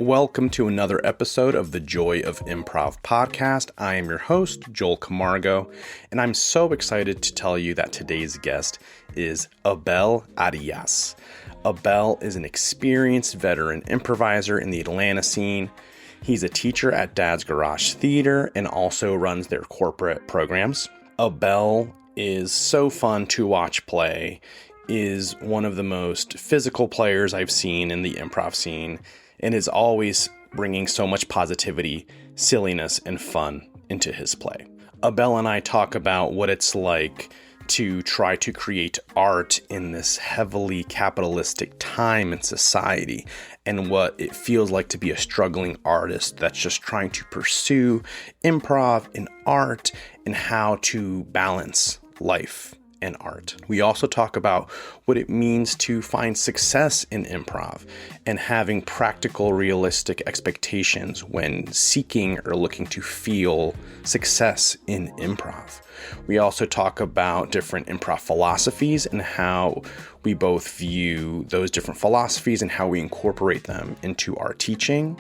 Welcome to another episode of the Joy of Improv podcast. I am your host, Joel Camargo, and I'm so excited to tell you that today's guest is Abel Arias. Abel is an experienced veteran improviser in the Atlanta scene. He's a teacher at Dad's Garage Theater and also runs their corporate programs. Abel is so fun to watch play, is one of the most physical players I've seen in the improv scene, and is always bringing so much positivity, silliness, and fun into his play. Abel and I talk about what it's like to try to create art in this heavily capitalistic time and society, and what it feels like to be a struggling artist that's just trying to pursue improv and art, and how to balance life and art. We also talk about what it means to find success in improv and having practical, realistic expectations when seeking or looking to feel success in improv. We also talk about different improv philosophies and how we both view those different philosophies and how we incorporate them into our teaching.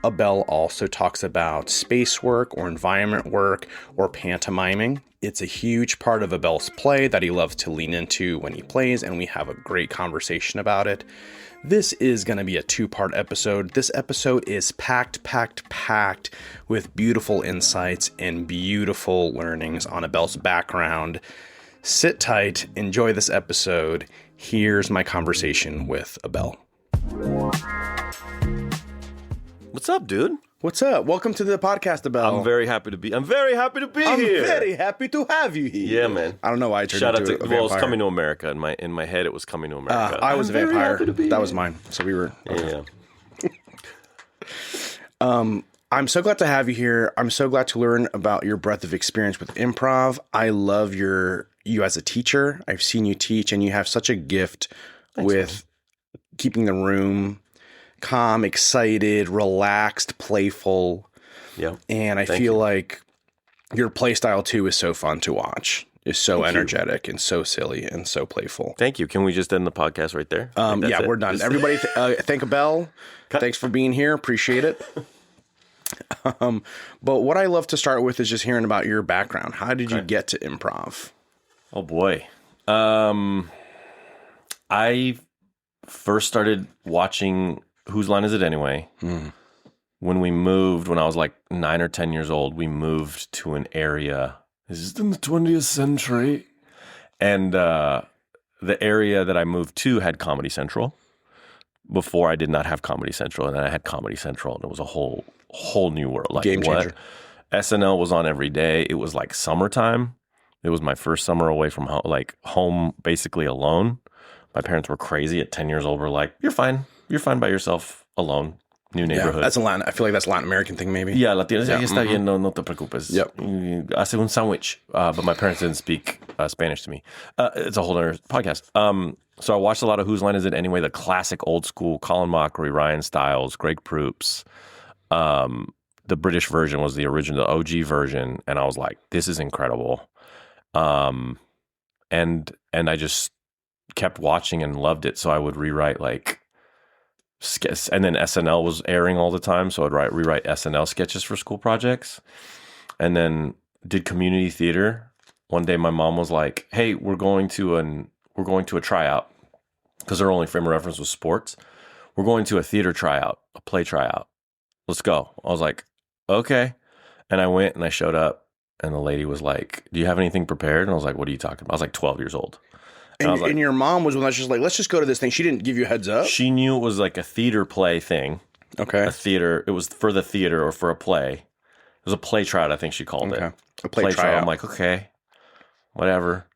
Abel also talks about space work or environment work or pantomiming. It's a huge part of Abel's play that he loves to lean into when he plays, and we have a great conversation about it. This is going to be a two-part episode. This episode is packed with beautiful insights and beautiful learnings on Abel's background. Sit tight, enjoy this episode. Here's my conversation with Abel. What's up, dude? What's up? Welcome to the podcast, Abel. I'm very happy to be here. I'm very happy to have you here. Yeah, man. I don't know why I turned Shout out into to a vampire. Well, it's Coming to America. In my head, it was Coming to America. I was a vampire. That was here. mine. So we were. Okay. Yeah. I'm so glad to have you here. I'm so glad to learn about your breadth of experience with improv. I love you as a teacher. I've seen you teach, and you have such a gift with keeping the room calm, excited, relaxed, playful. Yeah. And I feel like your play style too is so fun to watch. It's so energetic and so silly and so playful. Thank you. Can we just end the podcast right there? Yeah, we're done. Everybody, thank Abel. Thanks for being here. Appreciate it. But what I love to start with is just hearing about your background. How did you get to improv? Oh boy. I first started watching Whose Line Is It Anyway? When we moved, when I was like 9 or 10 years old, we moved to an area. Is this in the 20th century? And the area that I moved to had Comedy Central. Before I did not have Comedy Central, and then I had Comedy Central, and it was a whole new world. Like, game changer. SNL was on every day. It was like summertime. It was my first summer away from home, like home basically alone. My parents were crazy at 10 years old. We're like, you're fine. You're fine by yourself, alone, new neighborhood. Yeah, that's a Latin. I feel like that's a Latin American thing, maybe. Yeah, Latinos. Yeah. Está bien, no te preocupes. Yep. Hace un sandwich. But my parents didn't speak Spanish to me. It's a whole other podcast. So I watched a lot of Whose Line Is It Anyway? The classic old school Colin Mockery, Ryan Stiles, Greg Proops. The British version was the original, the OG version, and I was like, this is incredible. And I just kept watching and loved it. So I would rewrite like sketches, and then SNL was airing all the time, so I'd rewrite SNL sketches for school projects, and then did community theater. One day, my mom was like, "Hey, we're going to a tryout," because her only frame of reference was sports. We're going to a theater tryout, a play tryout. Let's go. I was like, okay, and I went and I showed up, and the lady was like, "Do you have anything prepared?" And I was like, "What are you talking about?" I was like 12 years old. And your mom was one that's just like, let's just go to this thing. She didn't give you a heads up? She knew it was like a theater play thing. Okay. It was for the theater or for a play. It was a play tryout, I think she called it. A play tryout. I'm like, okay, whatever.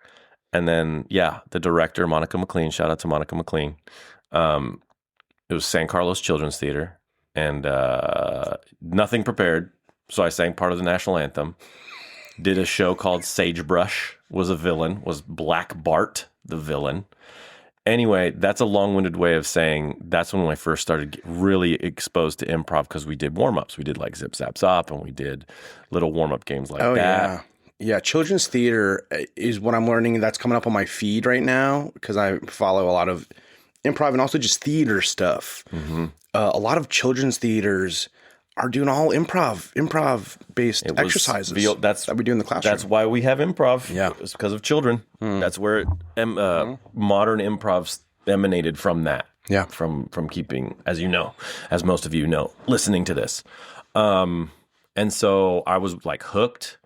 And then, the director, Monica McLean, shout out to Monica McLean. It was San Carlos Children's Theater, and nothing prepared. So I sang part of the national anthem. Did a show called Sagebrush, was Black Bart the villain. Anyway, that's a long-winded way of saying that's when I first started really exposed to improv, because we did warm-ups. We did like Zip Zap Zop, and we did little warm-up games like that. Yeah, children's theater is what I'm learning. That's coming up on my feed right now because I follow a lot of improv and also just theater stuff. A lot of children's theaters are doing all improv-based exercises that we do in the classroom. That's why we have improv. Yeah. It's because of children. That's where modern improv emanated from that. Yeah. From keeping, as you know, as most of you know, listening to this. And so I was like hooked,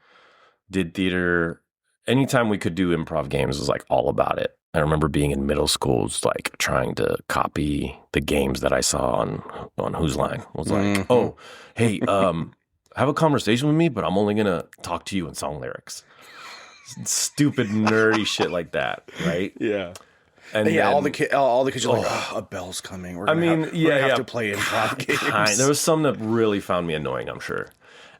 did theater. Anytime we could do improv games, was like all about it. I remember being in middle school, just like trying to copy the games that I saw on Whose Line. I was like, oh, hey, have a conversation with me, but I'm only going to talk to you in song lyrics. Stupid, nerdy shit like that, right? Yeah. And yeah, then, all the kids are like, a bell's coming. We're gonna have to play improv games. There was some that really found me annoying, I'm sure.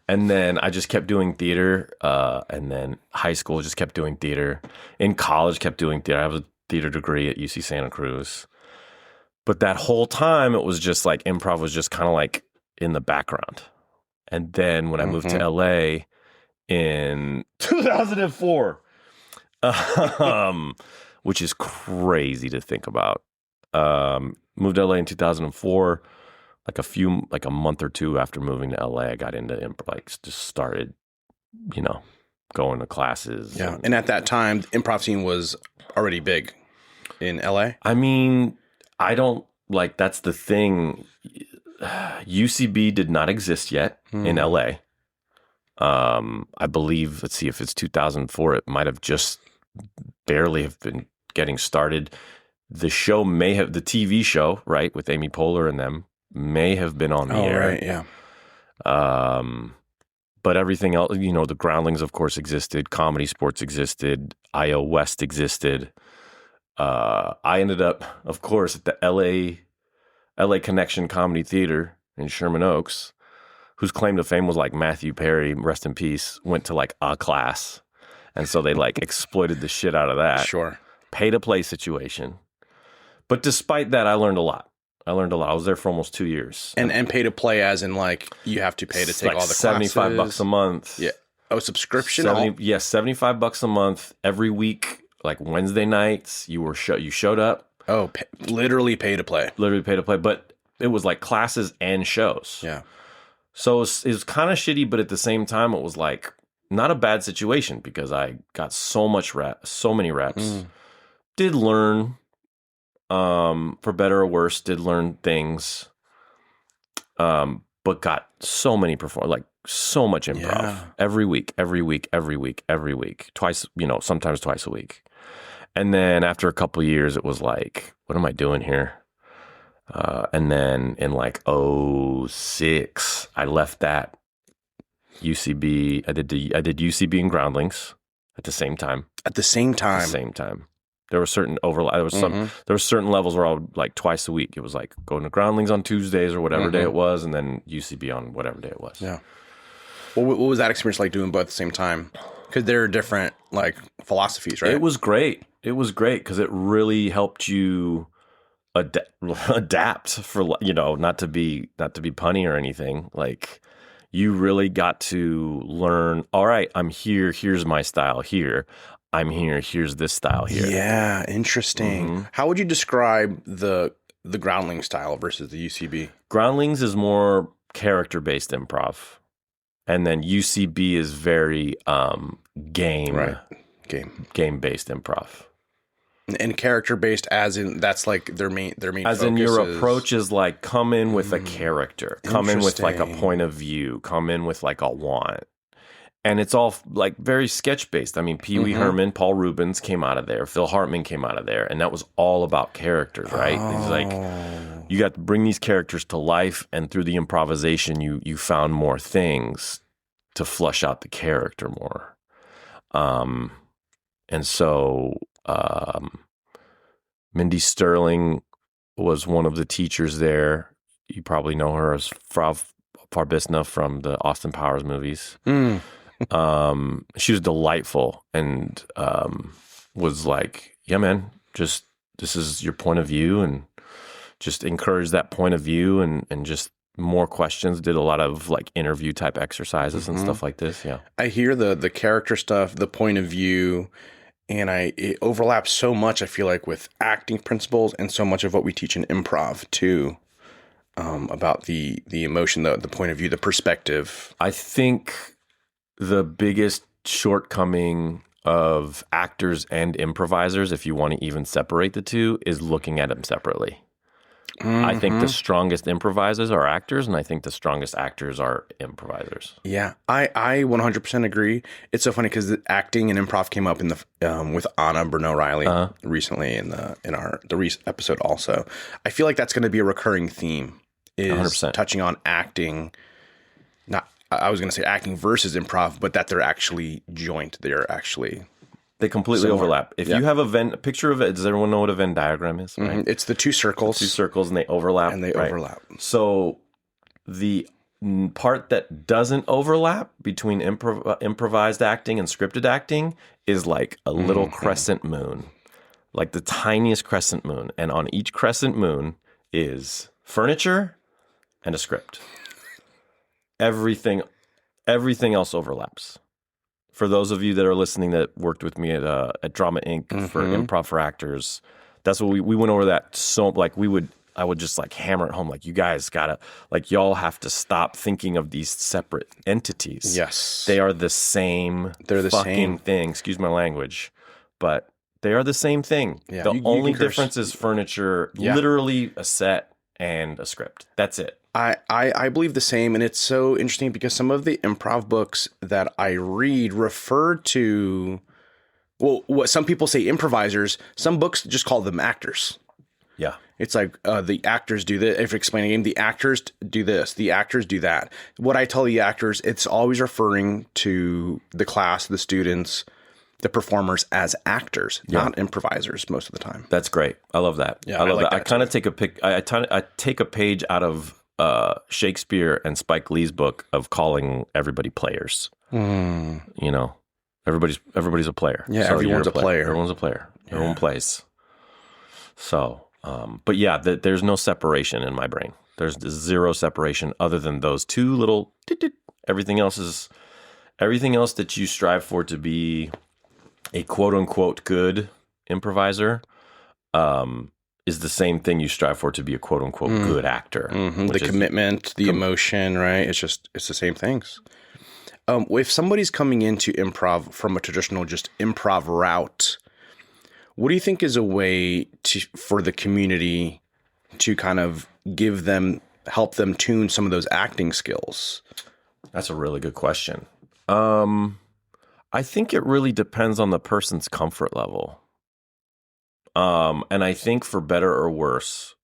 And then I just kept doing theater. And then high school just kept doing theater. In college, kept doing theater. I have a theater degree at UC Santa Cruz. But that whole time, it was just like improv was just kind of like in the background. And then when I moved to LA in 2004, which is crazy to think about. Moved to LA in 2004. Like a month or two after moving to LA, I got into improv, like just started, going to classes. Yeah. And at that time, the improv scene was already big in LA. I mean, that's the thing. UCB did not exist yet in LA. I believe, let's see if it's 2004, it might have just barely have been getting started. The TV show, right, with Amy Poehler and them, may have been on the air. Right, yeah. But everything else, the Groundlings, of course, existed. Comedy Sports existed. IO West existed. I ended up, of course, at the LA Connection Comedy Theater in Sherman Oaks, whose claim to fame was like Matthew Perry, rest in peace, went to like a class. And so they like exploited the shit out of that. Sure. Pay-to-play situation. But despite that, I learned a lot. I was there for almost 2 years. And pay to play as in like you have to pay to take like all the classes. $75 a month. Yeah. Oh, subscription? $75 a month every week. Like Wednesday nights, you showed up. Oh, literally pay to play. Literally pay to play. But it was like classes and shows. Yeah. So it was kind of shitty, but at the same time, it was like not a bad situation because I got so many reps. Did learn. For better or worse, did learn things, but got so many so much improv every week, twice, sometimes twice a week. And then after a couple of years, it was like, what am I doing here? And then in like 2006, I left that UCB. I did UCB and Groundlings at the same time. There was certain overlap. There were certain levels where I would like twice a week. It was like going to Groundlings on Tuesdays or whatever day it was, and then UCB on whatever day it was. Yeah. Well, what was that experience like doing both at the same time? Because there are different like philosophies, right? It was great. Because it really helped you adapt for not to be punny or anything. Like you really got to learn. All right, I'm here. Here's my style here. I'm here. Here's this style here. Yeah, interesting. How would you describe the Groundling style versus the UCB? Groundlings is more character-based improv, and then UCB is very game-based improv. And character-based, as in that's like their main. As in your approach is like come in with a character, come in with like a point of view, come in with like a want. And it's all like very sketch based. I mean, Pee Wee Herman, Paul Rubens came out of there. Phil Hartman came out of there. And that was all about characters, right? It's like you got to bring these characters to life. And through the improvisation, you found more things to flush out the character more. And so Mindy Sterling was one of the teachers there. You probably know her as Frau Farbissna from the Austin Powers movies. She was delightful and was like, yeah, man, just this is your point of view, and just encourage that point of view and just more questions. Did a lot of like interview type exercises and stuff like this. Yeah. I hear the character stuff, the point of view, And it overlaps so much, I feel like, with acting principles and so much of what we teach in improv too, about the emotion, the point of view, the perspective. I think the biggest shortcoming of actors and improvisers, if you want to even separate the two, is looking at them separately. I think the strongest improvisers are actors, and I think the strongest actors are improvisers. Yeah, I 100% agree. It's so funny because acting and improv came up in the with Anna Bruno-Riley recently in our episode also. I feel like that's going to be a recurring theme, is 100%. touching on acting. Not, I was going to say acting versus improv, but that they're actually joint. They completely overlap. If you have a picture of it, does everyone know what a Venn diagram is? Right? It's the two circles. And they overlap. Overlap. So the part that doesn't overlap between improvised acting and scripted acting is like a little crescent moon, like the tiniest crescent moon. And on each crescent moon is furniture and a script. Everything else overlaps. For those of you that are listening that worked with me at Drama Inc. for Improv for Actors, that's what we went over that. So like I would just like hammer it home. Like, you guys gotta, like, y'all have to stop thinking of these separate entities. Yes. They are the same fucking thing. Excuse my language, but they are the same thing. Yeah. The only difference is furniture, literally a set and a script. That's it. I believe the same, and it's so interesting because some of the improv books that I read refer to, well, what some people say improvisers, some books just call them actors. Yeah. It's like the actors do this. If explaining a game, the actors do this, the actors do that. What I tell the actors, it's always referring to the class, the students, the performers as actors, not improvisers most of the time. That's great. I love that. Yeah, I love like that. I kind of take I take a page out of Shakespeare and Spike Lee's book of calling everybody players. You know, everybody's a player. Yeah, so everyone's a player. Everyone's a player. Everyone plays. So, but yeah, there's no separation in my brain. There's zero separation other than those two little. Everything else that you strive for to be a quote unquote good improviser. Is the same thing you strive for to be a quote unquote good actor. The commitment, the emotion, right? It's the same things. If somebody's coming into improv from a traditional just improv route, what do you think is a way for the community to kind of help them tune some of those acting skills? That's a really good question. I think it really depends on the person's comfort level. And I think for better or worse,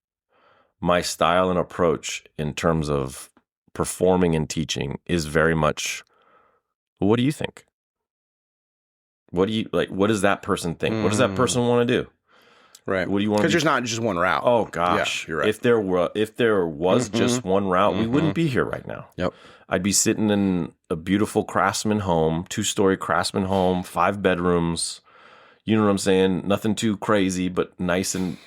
my style and approach in terms of performing and teaching is very much, what do you think? What do you like? What does that person think? What does that person want to do? Right. What do you want? Because there's not just one route. Oh gosh, yeah, you're right. If there was just one route, we wouldn't be here right now. Yep. I'd be sitting in a beautiful craftsman home, 2-story craftsman home, 5 bedrooms. You know what I'm saying? Nothing too crazy, but nice and,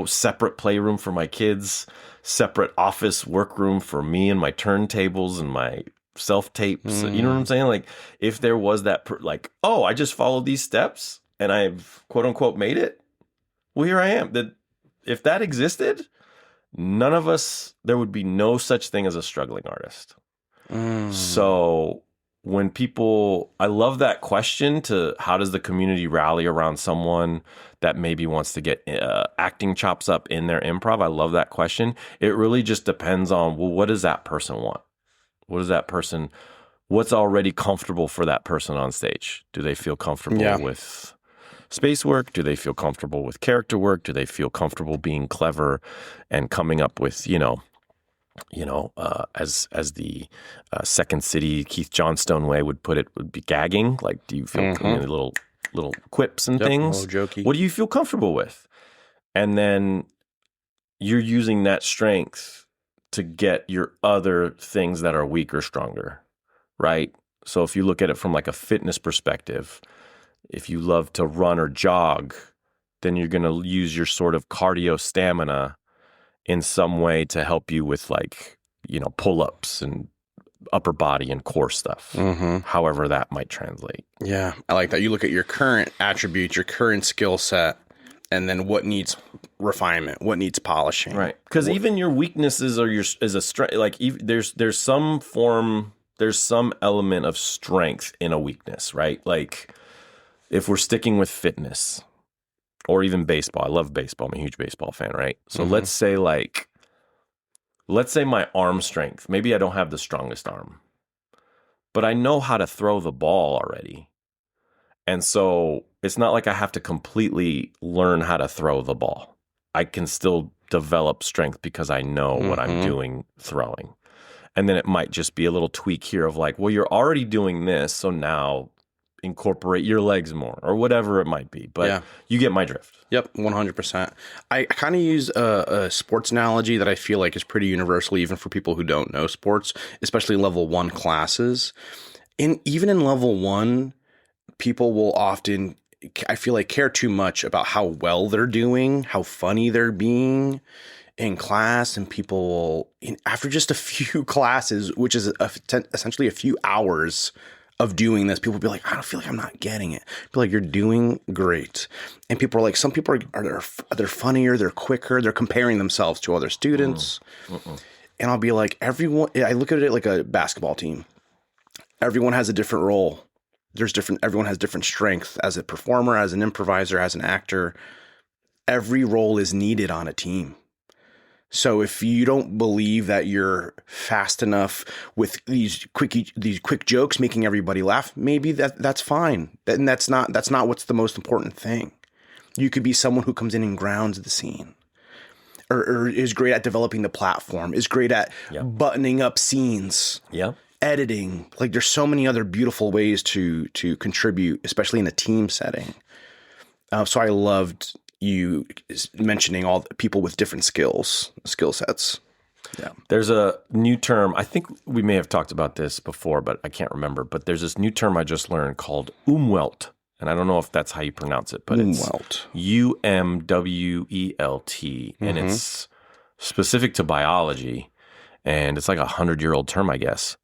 separate playroom for my kids, separate office workroom for me and my turntables and my self-tapes. You know what I'm saying? Like, if there was that, I just followed these steps and I've quote unquote made it. Well, here I am. If that existed, there would be no such thing as a struggling artist. So when I love that question to how does the community rally around someone that maybe wants to get acting chops up in their improv? I love that question. It really just depends on, well, what does that person want? What's already comfortable for that person on stage? Do they feel comfortable with space work? Do they feel comfortable with character work? Do they feel comfortable being clever and coming up with, as the Second City Keith Johnstone way would put it, would be gagging. Like, do you feel little quips and things? Jokey. What do you feel comfortable with? And then you're using that strength to get your other things that are weak or stronger, right? So if you look at it from like a fitness perspective, if you love to run or jog, then you're going to use your sort of cardio stamina in some way to help you with pull-ups and upper body and core stuff, however that might translate. Yeah, I like that. You look at your current attributes, your current skill set, and then what needs refinement, what needs polishing. Right. Because even your weaknesses are is a strength. Like there's some element of strength in a weakness, right? Like if we're sticking with fitness or even baseball, I love baseball. I'm a huge baseball fan, right? So let's say my arm strength, maybe I don't have the strongest arm, but I know how to throw the ball already. And so it's not like I have to completely learn how to throw the ball. I can still develop strength because I know what I'm doing throwing. And then it might just be a little tweak here of like, well, you're already doing this, so now incorporate your legs more or whatever it might be. But you get my drift. Yep, 100%. I kind of use a sports analogy that I feel like is pretty universal even for people who don't know sports, especially level 1 classes. Even in level 1, people will often, I feel like, care too much about how well they're doing, how funny they're being in class, and people will, after just a few classes, which is essentially a few hours of doing this, people will be like, I don't feel like I'm not getting it. Feel like you're doing great. And people are like, some people they're funnier, they're quicker, they're comparing themselves to other students. And I'll be like, I look at it like a basketball team. Everyone has a different role. Everyone has different strength as a performer, as an improviser, as an actor. Every role is needed on a team. So if you don't believe that you're fast enough with these quick jokes making everybody laugh, maybe that's fine. And that's not what's the most important thing. You could be someone who comes in and grounds the scene, or is great at developing the platform, is great at buttoning up scenes. Yeah. Editing. Like there's so many other beautiful ways to contribute, especially in a team setting. So I loved you mentioning all the people with different skill sets. Yeah. There's a new term. I think we may have talked about this before, but I can't remember. But there's this new term I just learned called umwelt. And I don't know if that's how you pronounce it, but umwelt. It's UMWELT. And it's specific to biology. And it's like 100-year-old term, I guess.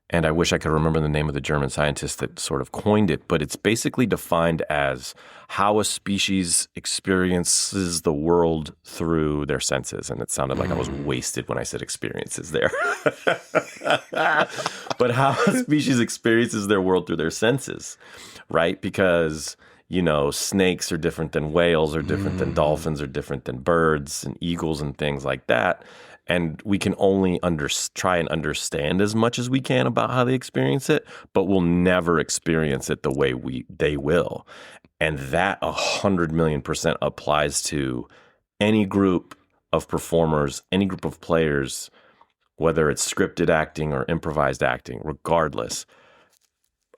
And I wish I could remember the name of the German scientist that sort of coined it. But it's basically defined as how a species experiences the world through their senses. And it sounded like I was wasted when I said experiences there. But how a species experiences their world through their senses, right? Because, snakes are different than whales, are different than dolphins, are different than birds and eagles and things like that. And we can only try and understand as much as we can about how they experience it, but we'll never experience it the way they will. And that 100,000,000% applies to any group of performers, any group of players, whether it's scripted acting or improvised acting, regardless.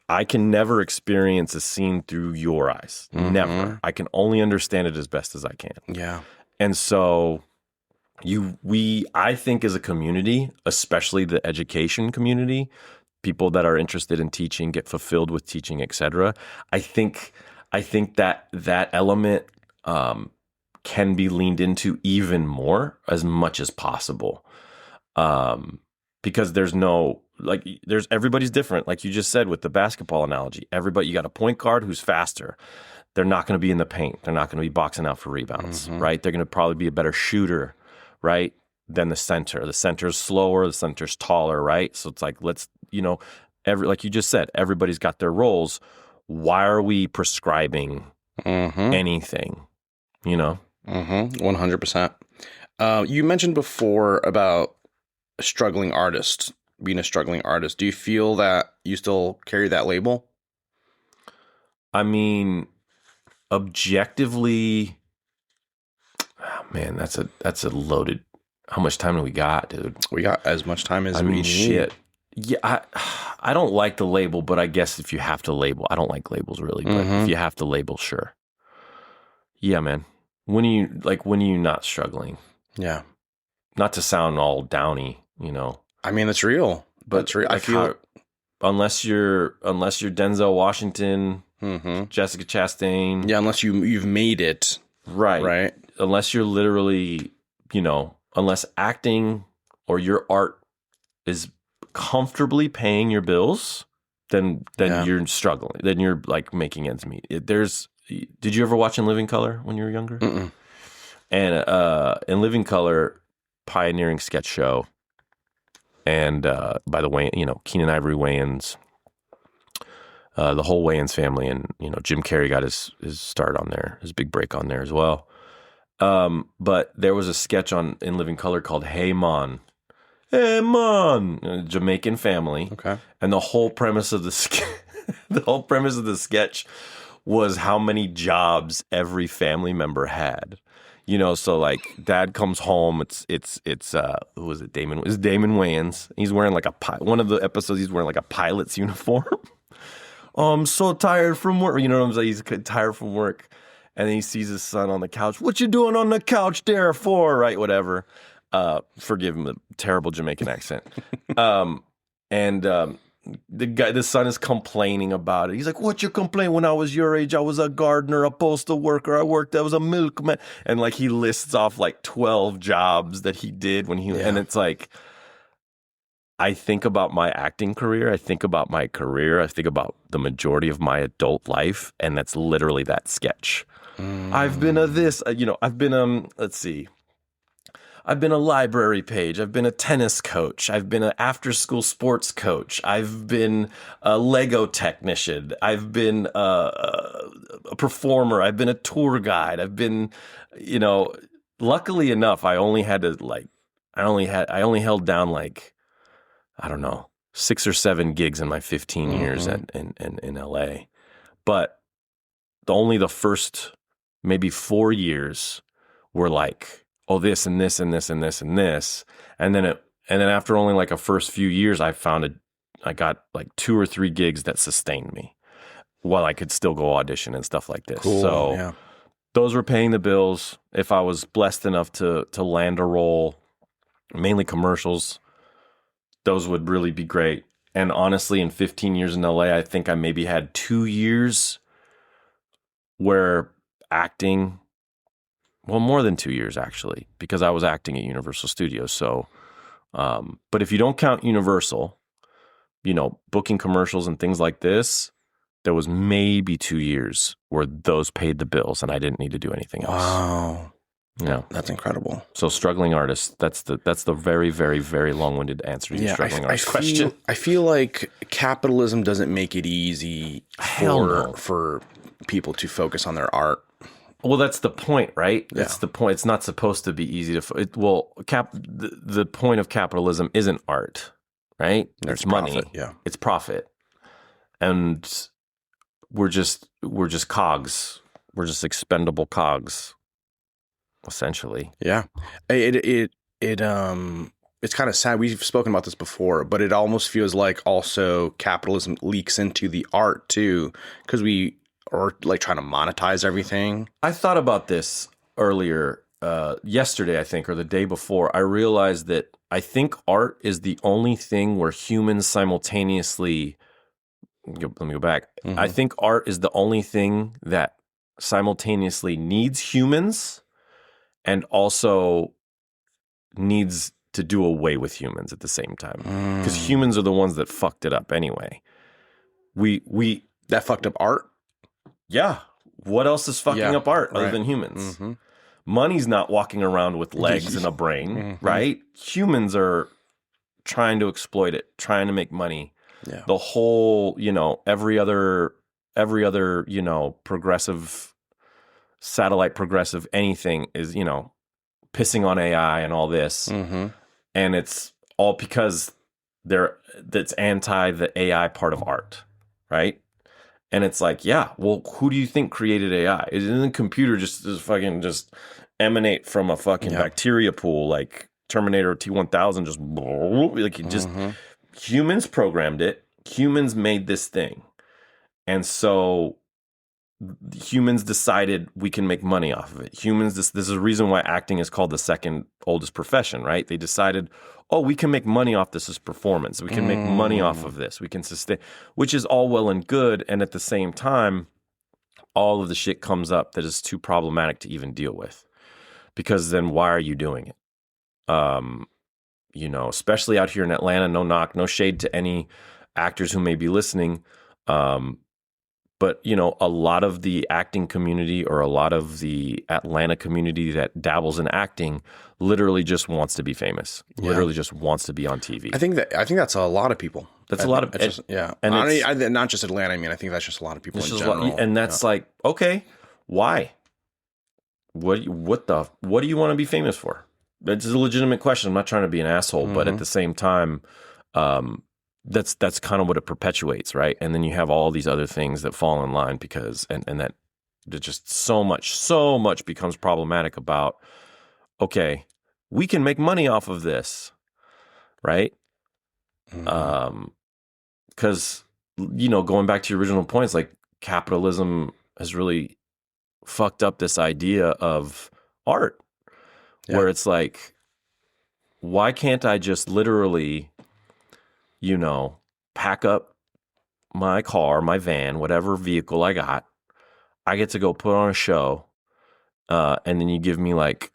I can never experience a scene through your eyes. Never. I can only understand it as best as I can. Yeah. And so I think as a community, especially the education community, people that are interested in teaching, get fulfilled with teaching, etc. I think that element can be leaned into even more, as much as possible, because everybody's different. Like you just said with the basketball analogy, you got a point guard who's faster. They're not going to be in the paint. They're not going to be boxing out for rebounds, right? They're going to probably be a better shooter, right, than the center. The center's slower, the center's taller, right? So it's like, like you just said, everybody's got their roles. Why are we prescribing anything, 100%. You mentioned before about being a struggling artist. Do you feel that you still carry that label? I mean, objectively, man, that's a loaded. How much time do we got, dude? We got as much time as we need. Shit. Yeah, I don't like the label, but I guess if you have to label, I don't like labels really, but if you have to label, sure. Yeah, man. When are you not struggling? Yeah. Not to sound all downy, I mean, it's real, but it's real. I feel unless you're Denzel Washington, Jessica Chastain. Yeah, unless you've made it. Right. Unless you're literally, unless acting or your art is comfortably paying your bills, then you're struggling. Then you're like making ends meet. Did you ever watch In Living Color when you were younger? Mm-mm. And In Living Color, pioneering sketch show, and by the way, Keenan Ivory Wayans, the whole Wayans family, and Jim Carrey got his start on there, his big break on there as well. But there was a sketch In Living Color called Hey Mon. Hey Mon, a Jamaican family. Okay. And the whole premise of the sketch was how many jobs every family member had. So like dad comes home, it's who was it? Damon. It's Damon Wayans. He's wearing like one of the episodes he's wearing like a pilot's uniform. Oh, I'm so tired from work. You know what I'm saying? He's tired from work. And then he sees his son on the couch. What you doing on the couch there for? Right, whatever. Forgive him the terrible Jamaican accent. The son is complaining about it. He's like, "What you complain? When I was your age, I was a gardener, a postal worker. I was a milkman." And like he lists off like 12 jobs that he did when he, and it's like, I think about my acting career. I think about my career. I think about the majority of my adult life, and that's literally that sketch. I've been I've been let's see. I've been a library page. I've been a tennis coach. I've been an after-school sports coach. I've been a Lego technician. I've been a performer. I've been a tour guide. I've been, luckily enough, I only held down like, I don't know, 6 or 7 gigs in my 15 years in LA. But only the first maybe 4 years were like, oh, this and this and this and this and this. And then after only like a first few years, I got like 2 or 3 gigs that sustained me while I could still go audition and stuff like this. Cool. So those were paying the bills. If I was blessed enough to land a role, mainly commercials, those would really be great. And honestly, in 15 years in LA, I think I maybe had 2 years where acting, well, more than 2 years actually, because I was acting at Universal Studios. So, but if you don't count Universal, booking commercials and things like this, there was maybe 2 years where those paid the bills and I didn't need to do anything else. Wow. Yeah, that's incredible. So struggling artist, that's the very, very, very long-winded answer to your struggling artist question. I feel like capitalism doesn't make it easy for people to focus on their art. Well, that's the point, right? Yeah. That's the point. It's not supposed to be easy to. The point of capitalism isn't art, right? There's it's money. Profit, yeah, it's profit, and we're just cogs. We're just expendable cogs, essentially. Yeah, it's kind of sad. We've spoken about this before, but it almost feels like also capitalism leaks into the art too, because we are like trying to monetize everything. I thought about this earlier, yesterday, I think, or the day before. I realized that I think art is the only thing where humans simultaneously. Let me go back. Mm-hmm. I think art is the only thing that simultaneously needs humans and also needs to do away with humans at the same time. Because humans are the ones that fucked it up anyway. We that fucked up art? Yeah. What else is fucking up art other than humans? Mm-hmm. Money's not walking around with legs and a brain, right? Humans are trying to exploit it, trying to make money. Yeah. The whole, every other, progressive, satellite progressive anything is, pissing on AI and all this. Mm-hmm. And it's all because that's anti the AI part of art, right? And it's like, yeah, well, who do you think created AI? Isn't the computer just emanate from a fucking bacteria pool like Terminator T-1000 humans programmed it. Humans made this thing. And so humans decided we can make money off of it. This is a reason why acting is called the second oldest profession, right? They decided, we can make money off this as performance. We can make money off of this. We can sustain, which is all well and good. And at the same time, all of the shit comes up that is too problematic to even deal with. Because then why are you doing it? especially out here in Atlanta, no shade to any actors who may be listening. But, a lot of the acting community or a lot of the Atlanta community that dabbles in acting literally just wants to be famous, literally just wants to be on TV. I think that's a lot of people. That's a lot of, and not just Atlanta. I mean, I think that's just a lot of people in general. And that's like, okay, why? What do you want to be famous for? That's a legitimate question. I'm not trying to be an asshole, but at the same time, that's kind of what it perpetuates, right? And then you have all these other things that fall in line because and that just so much becomes problematic about, okay, we can make money off of this, right? Because going back to your original points, like capitalism has really fucked up this idea of art, where it's like, why can't I just literally pack up my car, my van, whatever vehicle I got, I get to go put on a show, and then you give me like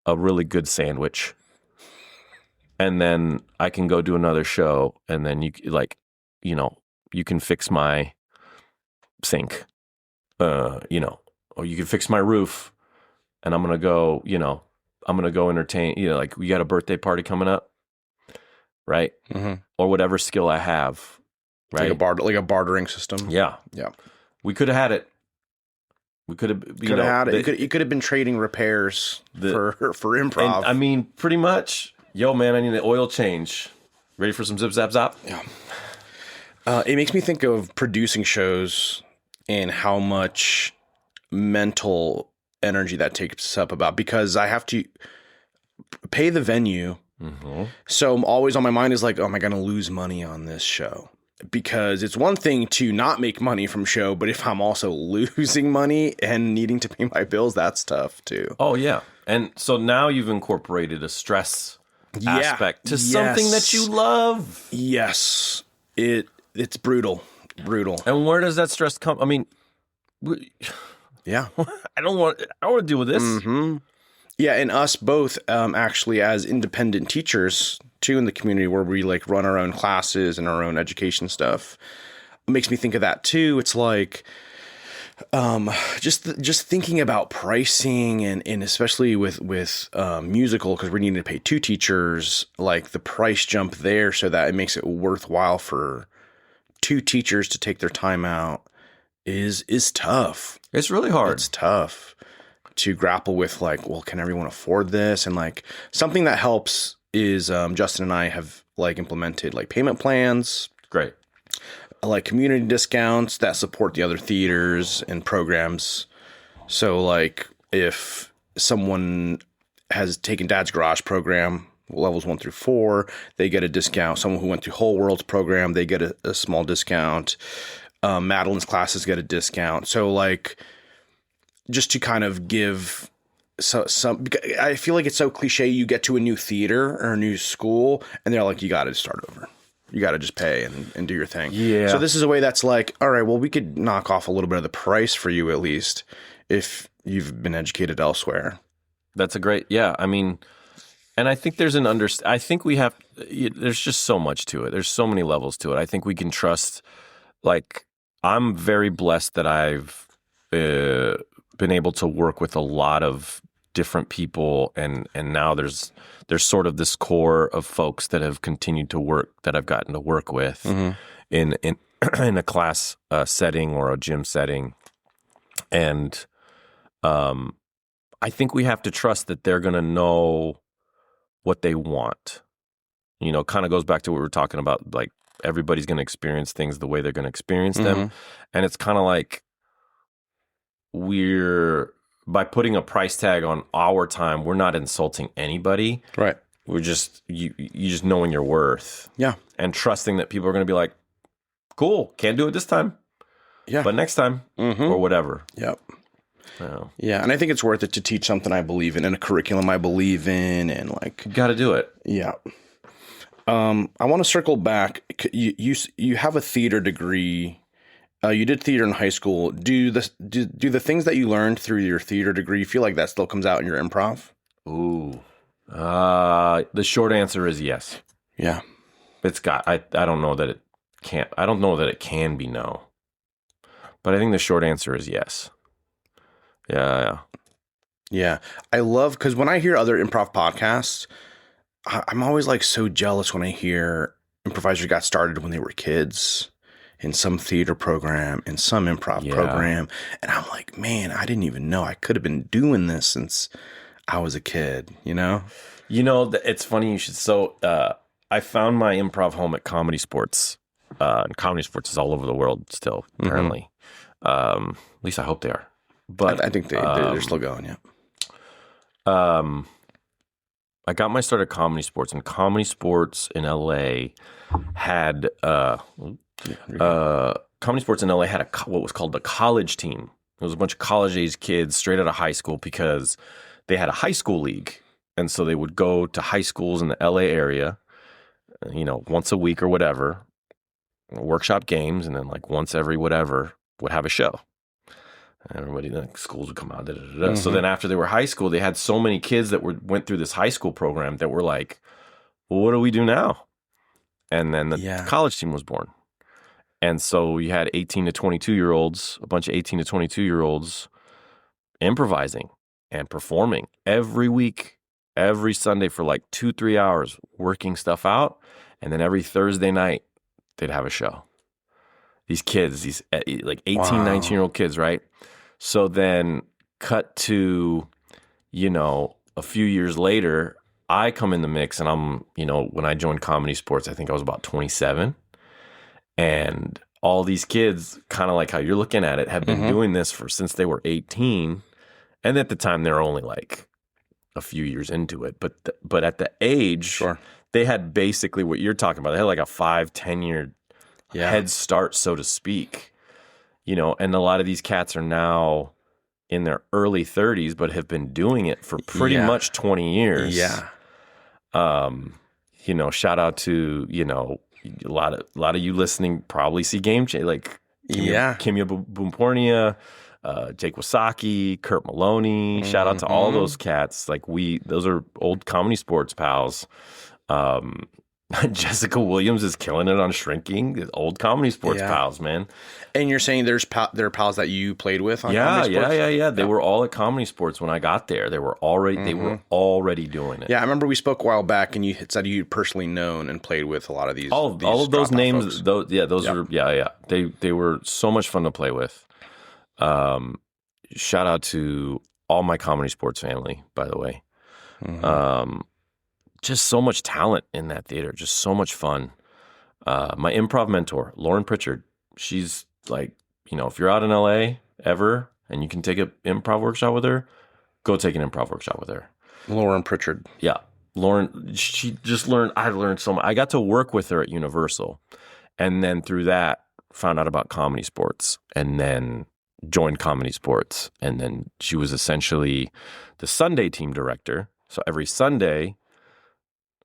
a really good sandwich, and then I can go do another show, and then you can fix my sink, or you can fix my roof, and I'm gonna go entertain, like we got a birthday party coming up, right? Or whatever skill I have, right? Like a bartering system. Yeah. We could have had it. We could have had it. You could have been trading repairs for improv. And, I mean, pretty much. Yo, man, I need an oil change. Ready for some zip zap zap? Yeah. It makes me think of producing shows and how much mental energy that takes up because I have to pay the venue. So always on my mind is like, oh, am I going to lose money on this show? Because it's one thing to not make money from show, but if I'm also losing money and needing to pay my bills, that's tough too. Oh, yeah. And so now you've incorporated a stress aspect to something that you love. Yes. It's brutal. And where does that stress come? I mean, I don't want to deal with this. Yeah, and us both actually as independent teachers too in the community where we like run our own classes and our own education stuff. It makes me think of that too. It's like just thinking about pricing and especially with musical, because we need to pay 2 teachers, like the price jump there so that it makes it worthwhile for 2 teachers to take their time out is tough. It's really hard. It's tough to grapple with, like, well, can everyone afford this? And like something that helps is Justin and I have like implemented like payment plans. Great. Like community discounts that support the other theaters and programs. So like if someone has taken Dad's Garage program, levels 1 through 4, they get a discount. Someone who went through Whole World's program, they get a small discount. Madeline's classes get a discount. So like just to kind of give some, I feel like it's so cliche. You get to a new theater or a new school and they're like, you got to start over. You got to just pay and do your thing. Yeah. So this is a way that's like, all right, well, we could knock off a little bit of the price for you at least if you've been educated elsewhere. That's a great, yeah. I mean, and I think there's I think we have, there's just so much to it. There's so many levels to it. I think we can trust, like, I'm very blessed that I've been able to work with a lot of different people, and now there's sort of this core of folks that have continued to work, that I've gotten to work with in a class setting or a gym setting, and I think we have to trust that they're going to know what they want. Kind of goes back to what we were talking about, like everybody's going to experience things the way they're going to experience them, and it's kind of like by putting a price tag on our time, we're not insulting anybody. Right. We're just, you just knowing your worth. Yeah. And trusting that people are going to be like, cool, can't do it this time. Yeah. But next time, or whatever. Yep. Yeah. And I think it's worth it to teach something I believe in and a curriculum I believe in, and like, you got to do it. Yeah. I want to circle back. You have a theater degree. You did theater in high school. Do the things that you learned through your theater degree, you feel like that still comes out in your improv? Ooh. The short answer is yes. Yeah. I don't know that it can't. I don't know that it can be no. But I think the short answer is yes. Yeah. Yeah. I love, because when I hear other improv podcasts, I'm always like so jealous when I hear improvisers got started when they were kids in some theater program, in some improv program. And I'm like, man, I didn't even know I could have been doing this since I was a kid, you know? It's funny you should. So I found my improv home at Comedy Sports. And Comedy Sports is all over the world still, apparently. At least I hope they are. But I think they're still going, yeah. I got my start at Comedy Sports, and Comedy Sports in LA had Comedy Sports in LA had what was called the college team. It was a bunch of college-age kids straight out of high school because they had a high school league, and so they would go to high schools in the LA area, once a week or whatever, workshop games, and then like once every whatever would have a show. Everybody, the schools would come out. So then after they were high school, they had so many kids that went through this high school program that were like, well, what do we do now? And then the college team was born. And so you had 18 to 22-year-olds, a bunch of 18 to 22-year-olds improvising and performing every week, every Sunday for like 2-3 hours, working stuff out. And then every Thursday night, they'd have a show. These kids, these like 18, 19-year-old kids, right? So then cut to, a few years later, I come in the mix, and I'm, when I joined Comedy Sports, I think I was about 27. And all these kids, kind of like how you're looking at it, have been doing this since they were 18. And at the time, they're only like a few years into it. But at the age, they had basically what you're talking about. They had like a 5-10 year head start, so to speak. And a lot of these cats are now in their early 30s, but have been doing it for pretty much 20 years. Yeah. Shout out to, a lot of you listening probably see Game Change, like Kimya Boompornia, Jake Wasaki, Kurt Maloney. Shout out to all those cats. Like those are old Comedy Sports pals. Jessica Williams is killing it on Shrinking. Old Comedy Sports pals, man. And you're saying there are pals that you played with on Comedy Sports? Yeah. They were all at Comedy Sports when I got there. They were already doing it. Yeah, I remember we spoke a while back, and you had said you'd personally known and played with a lot of these. All of those names, those were They were so much fun to play with. Shout out to all my Comedy Sports family, by the way. Just so much talent in that theater, just so much fun. My improv mentor, Lauren Pritchard, she's like, if you're out in LA ever and you can take an improv workshop with her, go take an improv workshop with her. Lauren Pritchard. Yeah. Lauren, I learned so much. I got to work with her at Universal, and then through that, found out about Comedy Sports, and then joined Comedy Sports. And then she was essentially the Sunday team director. So every Sunday,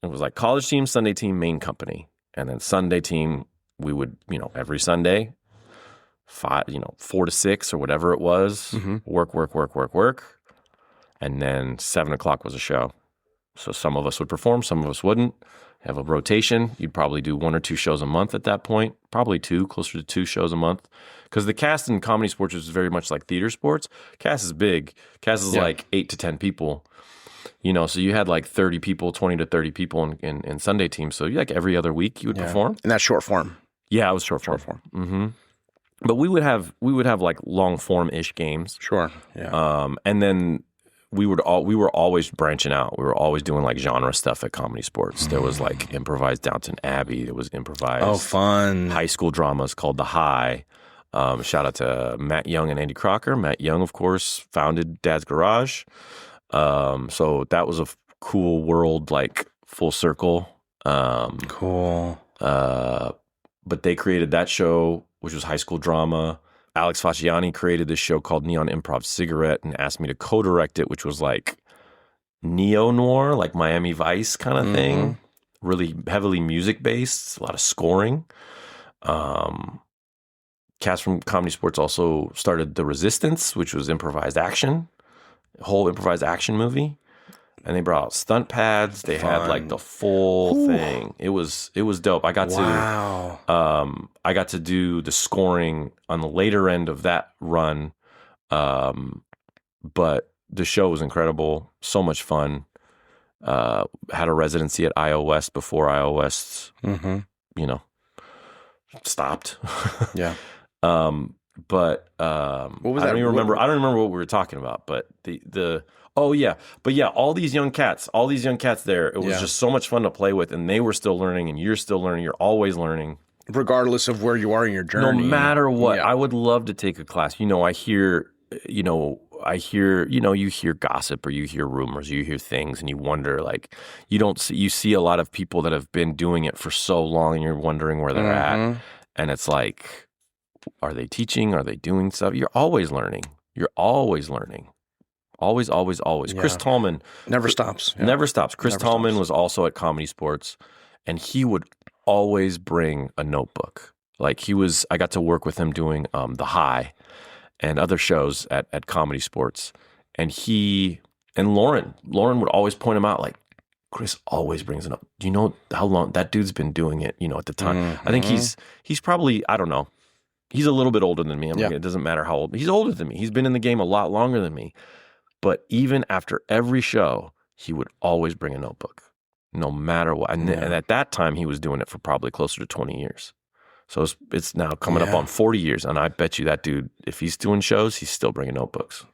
it was like college team, Sunday team, main company. And then Sunday team, we would, every Sunday, 4 to 6 or whatever it was, work. And then 7 o'clock was a show. So some of us would perform, some of us wouldn't. Have a rotation. You'd probably do 1 or 2 shows a month at that point. Probably 2, closer to 2 shows a month. Because the cast in Comedy Sports is very much like theater sports. Cast is big. Cast is like 8 to 10 people. So you had like 30 people, 20 to 30 people in Sunday teams. So like every other week you would perform. And that's short form. Yeah, it was short form. But we would have like long form ish games. Sure. Yeah. And then we were always branching out. We were always doing like genre stuff at Comedy Sports. There was like improvised Downton Abbey. There was improvised fun high school dramas called The High. Shout out to Matt Young and Andy Crocker. Matt Young, of course, founded Dad's Garage. So that was a cool world, like full circle. Cool. But they created that show, which was high school drama. Alex Fasciani created this show called Neon Improv Cigarette and asked me to co-direct it, which was like neo-noir, like Miami Vice kind of thing. Really heavily music-based, a lot of scoring. Cast from Comedy Sports also started The Resistance, which was improvised action. A whole improvised action movie. And they brought out stunt pads. They had like the full thing. It was dope. I got to do the scoring on the later end of that run. But the show was incredible. So much fun. Had a residency at iOS before iOS, stopped. Yeah. But what was I that? don't even remember. I don't remember what we were talking about. But all these young cats there. It was just so much fun to play with, and they were still learning, and you're still learning. You're always learning, regardless of where you are in your journey. No matter what, I would love to take a class. I hear, you hear gossip or you hear rumors, you hear things, and you wonder, like, you see a lot of people that have been doing it for so long, and you're wondering where they're at, and it's like, are they teaching? Are they doing stuff? You're always learning. Always, always, always. Yeah. Chris Tallman. Never stops. Yeah. Never stops. Chris Tallman was also at Comedy Sports, and he would always bring a notebook. Like I got to work with him doing The High and other shows at Comedy Sports. And Lauren would always point him out, like, Chris always brings it up. Do you know how long that dude's been doing it, at the time? I think he's probably, I don't know. He's a little bit older than me. It doesn't matter how old. He's older than me. He's been in the game a lot longer than me. But even after every show, he would always bring a notebook, no matter what. And at that time, he was doing it for probably closer to 20 years. So it's now coming up on 40 years. And I bet you that dude, if he's doing shows, he's still bringing notebooks.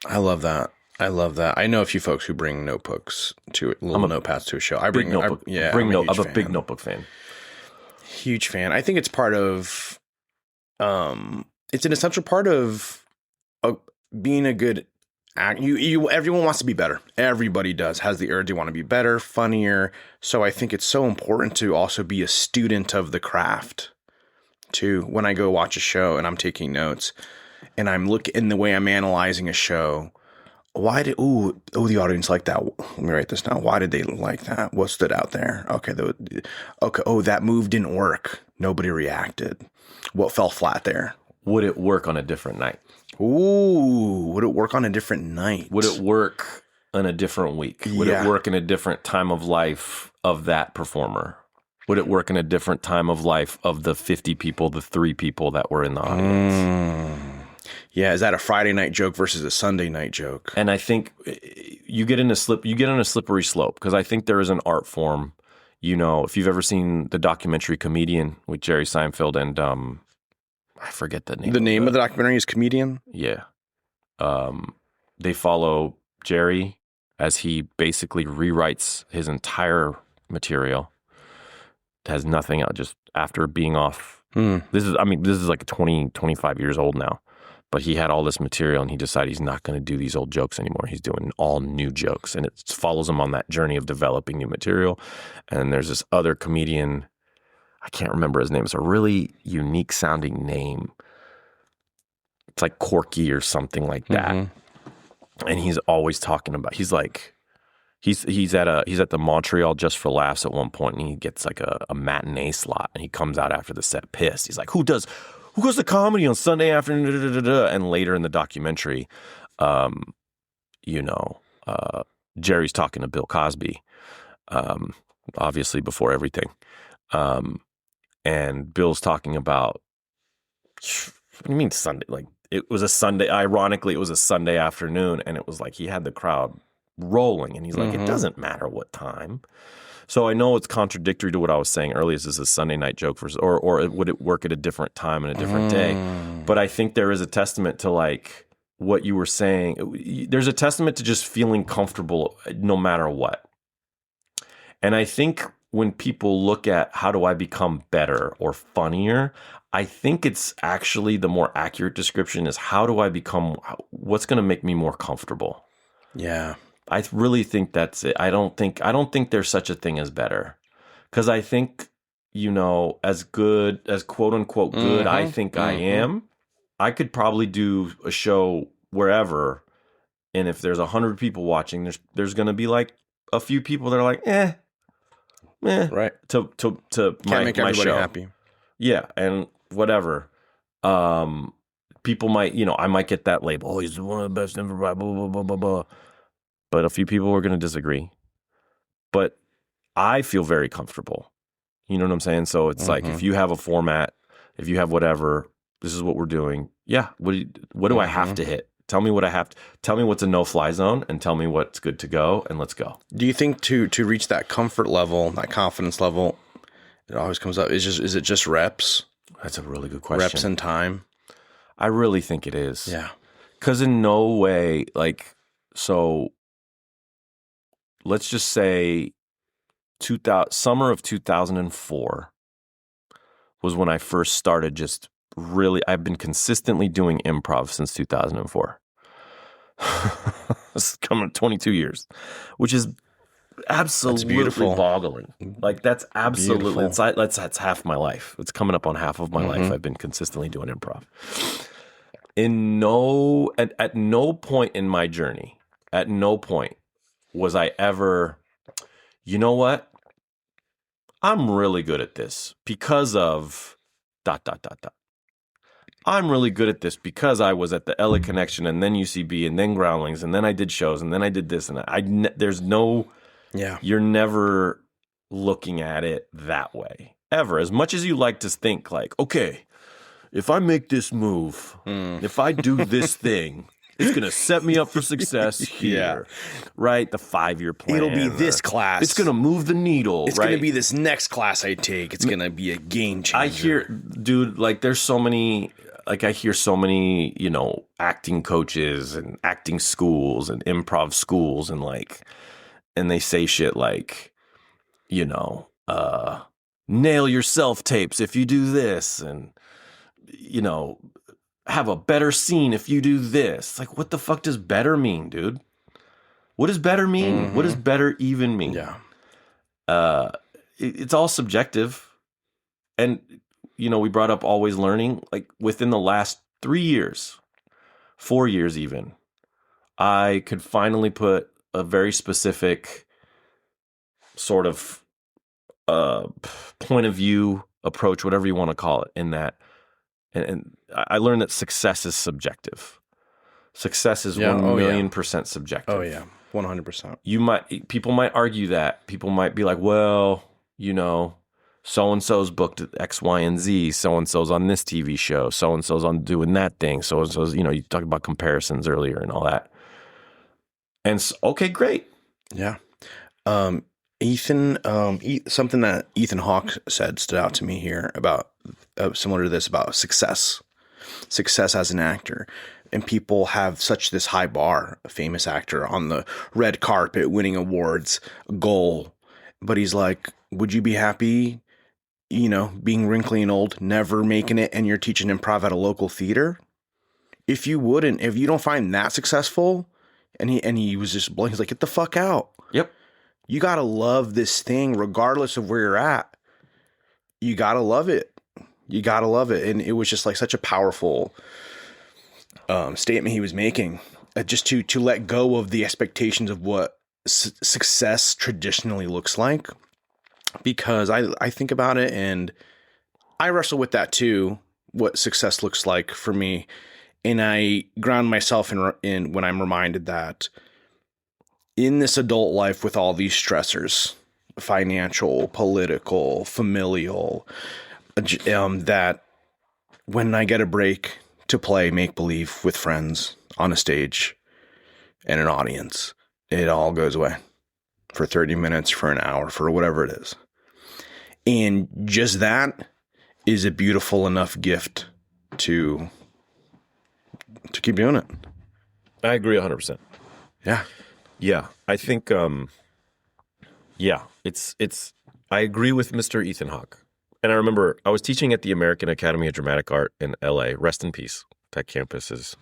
I love that. I know a few folks who bring notebooks notepads to a show. I bring notebook. I'm a big notebook fan. Huge fan. I think it's part of, it's an essential part of being a good actor. Everyone wants to be better. Everybody has the urge. They want to be better, funnier. So I think it's so important to also be a student of the craft too. When I go watch a show and I'm taking notes and I'm looking in the way I'm analyzing a show, the audience liked that. Let me write this down. Why did they like that? What stood out there? Okay. That move didn't work. Nobody reacted. What fell flat there? Would it work on a different night? Would it work on a different night? Would it work in a different week? Would it work in a different time of life of that performer? Would it work in a different time of life of the 50 people, the 3 people that were in the audience? Yeah, is that a Friday night joke versus a Sunday night joke? And I think you get on a slippery slope, because I think there is an art form. If you've ever seen the documentary Comedian with Jerry Seinfeld and I forget the name. The name of the documentary is Comedian? Yeah. They follow Jerry as he basically rewrites his entire material. It has nothing out, just after being off. This is like 20, 25 years old now. But he had all this material and he decided he's not going to do these old jokes anymore. He's doing all new jokes. And it follows him on that journey of developing new material. And there's this other comedian, I can't remember his name. It's a really unique sounding name. It's like Corky or something like that. And he's always talking about, he's at the Montreal Just for Laughs at one point, and he gets like a matinee slot, and he comes out after the set pissed. He's like, who goes to comedy on Sunday afternoon? And later in the documentary, Jerry's talking to Bill Cosby, obviously before everything. And Bill's talking about, what do you mean Sunday? Like, it was a Sunday, ironically, it was a Sunday afternoon, and it was like he had the crowd rolling, and he's like, it doesn't matter what time. So I know it's contradictory to what I was saying earlier. Is this a Sunday night joke versus, or would it work at a different time and a different day? But I think there is a testament to, like, what you were saying. There's a testament to just feeling comfortable no matter what. And I think when people look at how do I become better or funnier, I think it's actually the more accurate description is how do I become, what's going to make me more comfortable? Yeah. I really think that's it. I don't think there's such a thing as better. Because I think, as good, as quote unquote good, I think I am, I could probably do a show wherever. And if there's 100 people watching, there's going to be like a few people that are like, right. To Can't make everybody show. happy. Yeah. And whatever. People might, I might get that label. Oh, he's one of the best improvisers, blah, blah, blah, blah, blah. but a few people are going to disagree. But I feel very comfortable. You know what I'm saying? So it's like, if you have a format, if you have whatever, this is what we're doing. Yeah. What do I have to hit? Tell me what I have to, tell me what's a no-fly zone and tell me what's good to go, and let's go. Do you think to reach that comfort level, that confidence level, it always comes up, is it just reps? That's a really good question. Reps and time? I really think it is. Yeah. Because in no way, like, so let's just say summer of 2004 was when I first started just really, I've been consistently doing improv since 2004. This is coming 22 years, which is absolutely boggling. Like, that's absolutely, that's half my life. It's coming up on half of my life. I've been consistently doing improv. At no point in my journey, at no point was I ever, you know what? I'm really good at this because of ... I'm really good at this because I was at the LA Connection and then UCB and then Groundlings and then I did shows and then I did this and there's no, you're never looking at it that way ever. As much as you like to think like, okay, if I make this move, if I do this thing, it's going to set me up for success here, right? The 5-year plan. It'll be this class. It's going to move the needle, It's going to be this next class I take. It's going to be a game changer. I hear, dude, like there's so many, like I hear so many, you know, acting coaches and acting schools and improv schools and like, and they say shit like, you know, nail your self-tapes if you do this and, you know, have a better scene if you do this. Like, what the fuck does better mean, dude? What does better mean? What does better even mean? Yeah. It's all subjective. And, you know, we brought up always learning. Like, within the last 3 years, 4 years even, I could finally put a very specific sort of point of view, approach, whatever you want to call it, in that. And I learned that success is subjective. Success is 1,000,000% subjective. Oh yeah, 100%. People might argue that. People might be like, well, you know, so and so's booked at X, Y, and Z. So and so's on this TV show. So and so's on doing that thing. So and so's, you know, you talked about comparisons earlier and all that. And so, okay, great. Yeah. Ethan, something that Ethan Hawke said stood out to me here about similar to this about success as an actor. And people have such this high bar, a famous actor on the red carpet, winning awards, goal. But he's like, would you be happy, you know, being wrinkly and old, never making it, and you're teaching improv at a local theater? If you don't find that successful, and he was just blank, he's like, get the fuck out. Yep. You got to love this thing regardless of where you're at. You got to love it. You got to love it. And it was just like such a powerful statement he was making. Just to let go of the expectations of what success traditionally looks like. Because I think about it and I wrestle with that too, what success looks like for me. And I ground myself in when I'm reminded that in this adult life with all these stressors, financial, political, familial, that when I get a break to play make-believe with friends on a stage and an audience, it all goes away for 30 minutes, for an hour, for whatever it is. And just that is a beautiful enough gift to keep doing it. I agree 100%. Yeah. Yeah, I think, it's. I agree with Mr. Ethan Hawke. And I remember I was teaching at the American Academy of Dramatic Art in LA. Rest in peace. That campus is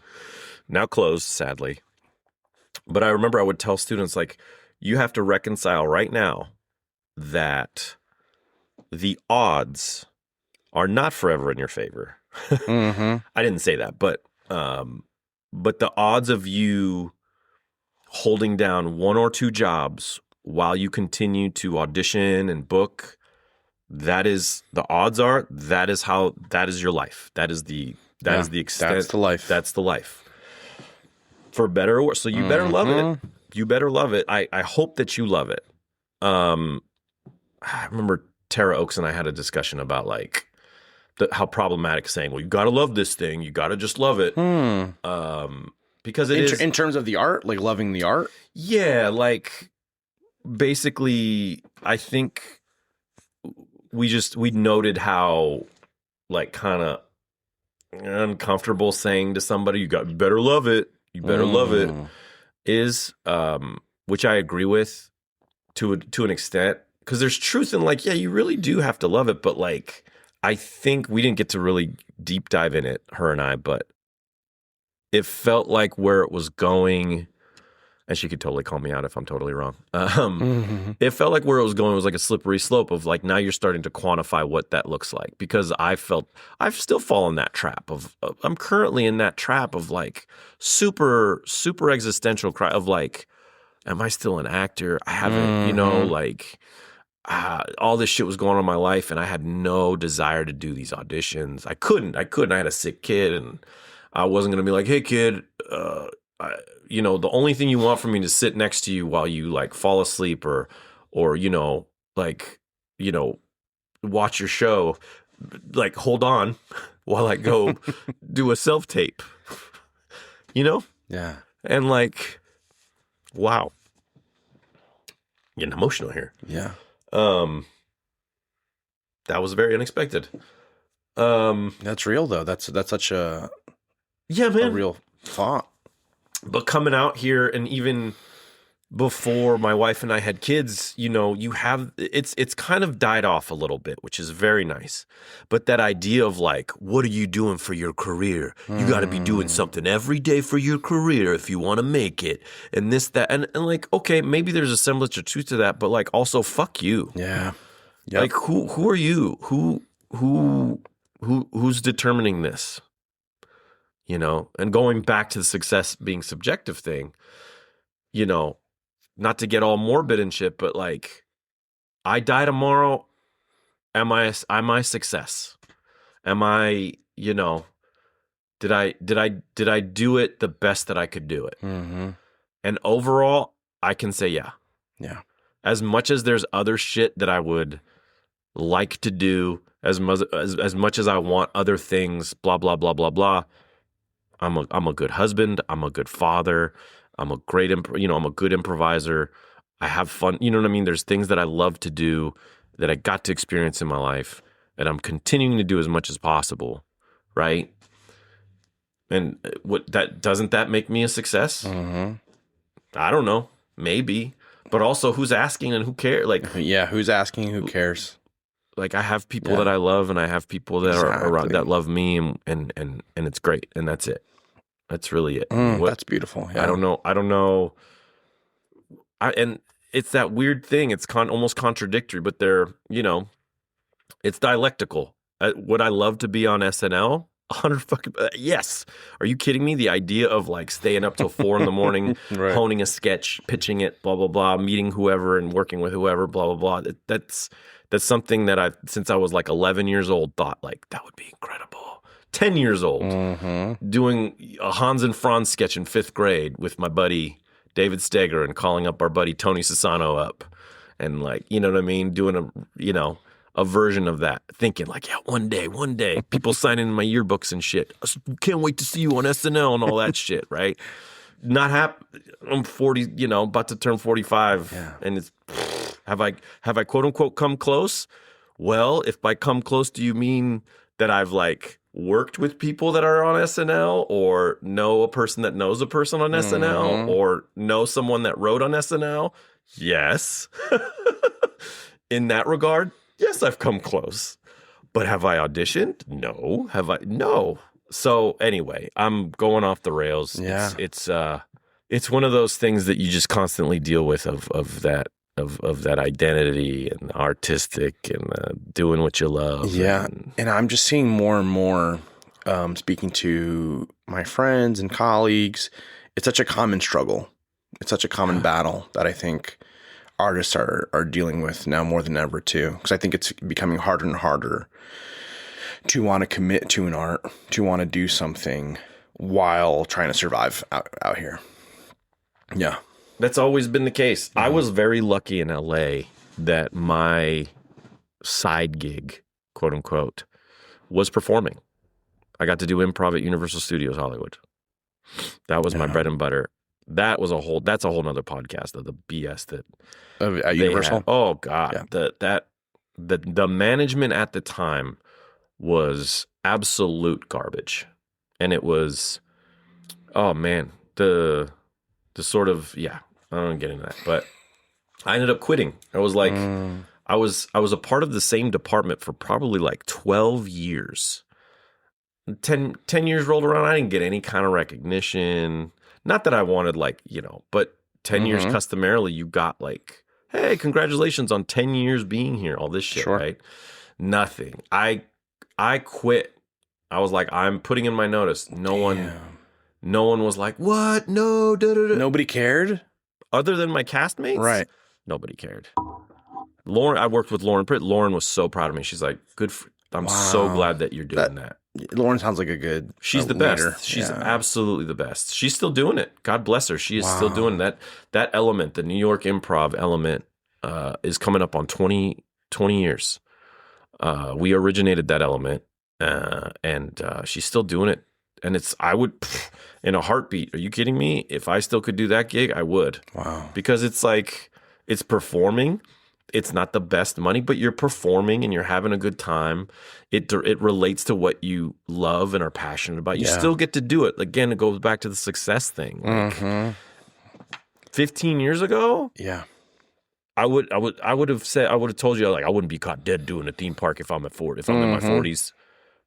now closed, sadly. But I remember I would tell students, like, you have to reconcile right now that the odds are not forever in your favor. I didn't say that, but the odds of you holding down 1 or 2 jobs while you continue to audition and book, that is the odds are, that is your life. That is the extent. That's the life. That's the life. For better or worse. So you better love it. You better love it. I hope that you love it. I remember Tara Oaks and I had a discussion about like how problematic saying, well, you got to love this thing. You got to just love it. Because it is in terms of the art, like loving the art. Yeah. Like basically, I think we noted how like kind of uncomfortable saying to somebody, you better love it. You better love it is, which I agree with to an extent. Because there's truth in like, yeah, you really do have to love it. But like, I think we didn't get to really deep dive in it, her and I, but it felt like where it was going, and she could totally call me out if I'm totally wrong. It felt like where it was going was like a slippery slope of like, now you're starting to quantify what that looks like. Because I've still fallen that trap I'm currently in that trap of like super, super existential cry of like, am I still an actor? I haven't, like... all this shit was going on in my life, and I had no desire to do these auditions. I couldn't. I had a sick kid, and I wasn't going to be like, hey, kid, the only thing you want from me is to sit next to you while you, like, fall asleep or watch your show. Like, hold on while I go do a self-tape. Yeah. And, like, wow. Getting emotional here. Yeah. That was very unexpected. That's real though. That's such a real thought. But coming out here, and even before my wife and I had kids, you have it's kind of died off a little bit, which is very nice. But that idea of like, what are you doing for your career? You got to be doing something every day for your career if you want to make it, and this, that, and like, okay, maybe there's a semblance of truth to that, but like, also, fuck you. Yeah. Yep. Like, who are you? Who's determining this? And going back to the success being subjective thing, not to get all morbid and shit, but like, I die tomorrow. Am I a success? Am I, did I do it the best that I could do it? Mm-hmm. And overall, I can say, yeah. Yeah. As much as there's other shit that I would like to do, as much as I want other things, blah, blah, blah, blah, blah. I'm a good husband. I'm a good father. I'm a great, I'm a good improviser. I have fun. You know what I mean? There's things that I love to do that I got to experience in my life, and I'm continuing to do as much as possible. Right. And doesn't that make me a success? Mm-hmm. I don't know. Maybe. But also, who's asking and who cares? Like, yeah, who's asking? Who cares? Like, I have people that I love, and I have people that are around that love me, and it's great, and that's it. That's really it. That's beautiful. Yeah. I don't know. And it's that weird thing. It's almost contradictory, but it's dialectical. Would I love to be on SNL? 100 fucking yes. Are you kidding me? The idea of like staying up till 4 a.m, right, honing a sketch, pitching it, blah blah blah, meeting whoever and working with whoever, blah blah blah. That's something that I've, since I was like 11 years old, thought like that would be incredible. 10 years old, doing a Hans and Franz sketch in 5th grade with my buddy David Steger, and calling up our buddy Tony Sassano up, and like, you know what I mean, doing a version of that, thinking like, yeah, one day, people signing in my yearbooks and shit. Can't wait to see you on SNL and all that shit, right? Not I'm 40, about to turn 45, and it's, have I quote unquote come close? Well, if by come close do you mean that I've like worked with people that are on SNL, or know a person that knows a person on SNL, or know someone that wrote on SNL? Yes. In that regard, yes, I've come close. But have I auditioned? No. Have I? No. So anyway, I'm going off the rails. Yeah. It's one of those things that you just constantly deal with of that identity and artistic and doing what you love. Yeah. And I'm just seeing more and more, speaking to my friends and colleagues, it's such a common struggle. It's such a common battle that I think artists are dealing with now more than ever too. Because I think it's becoming harder and harder to want to commit to an art, to want to do something while trying to survive out here. Yeah. That's always been the case. I was very lucky in LA that my side gig, quote unquote, was performing. I got to do improv at Universal Studios Hollywood. That was my bread and butter. That's a whole nother podcast of the BS that At Universal? had. Oh God. Yeah. The management at the time was absolute garbage. And it was, oh man, the sort of, I don't want to get into that, but I ended up quitting. I was like, I was a part of the same department for probably like 12 years. 10 years rolled around. I didn't get any kind of recognition. Not that I wanted but 10 years customarily, you got like, hey, congratulations on 10 years being here. All this shit, right? Nothing. I quit. I was like, I'm putting in my notice. No one was like, what? No. Nobody cared? Other than my castmates? Right. Nobody cared. Lauren, I worked with Lauren Pritt. Lauren was so proud of me. She's like, I'm so glad that you're doing that. Lauren sounds like a good She's the leader. best. She's absolutely the best. She's still doing it. God bless her. She is still doing that. That element, the New York improv element, is coming up on 20 years. We originated that element, and she's still doing it. And I would, in a heartbeat, are you kidding me? If I still could do that gig, I would. Wow. Because it's like, it's performing. It's not the best money, but you're performing and you're having a good time. It relates to what you love and are passionate about. You still get to do it. Again, it goes back to the success thing. Like 15 years ago, I would have told you, like, I wouldn't be caught dead doing a theme park if I'm in my 40s.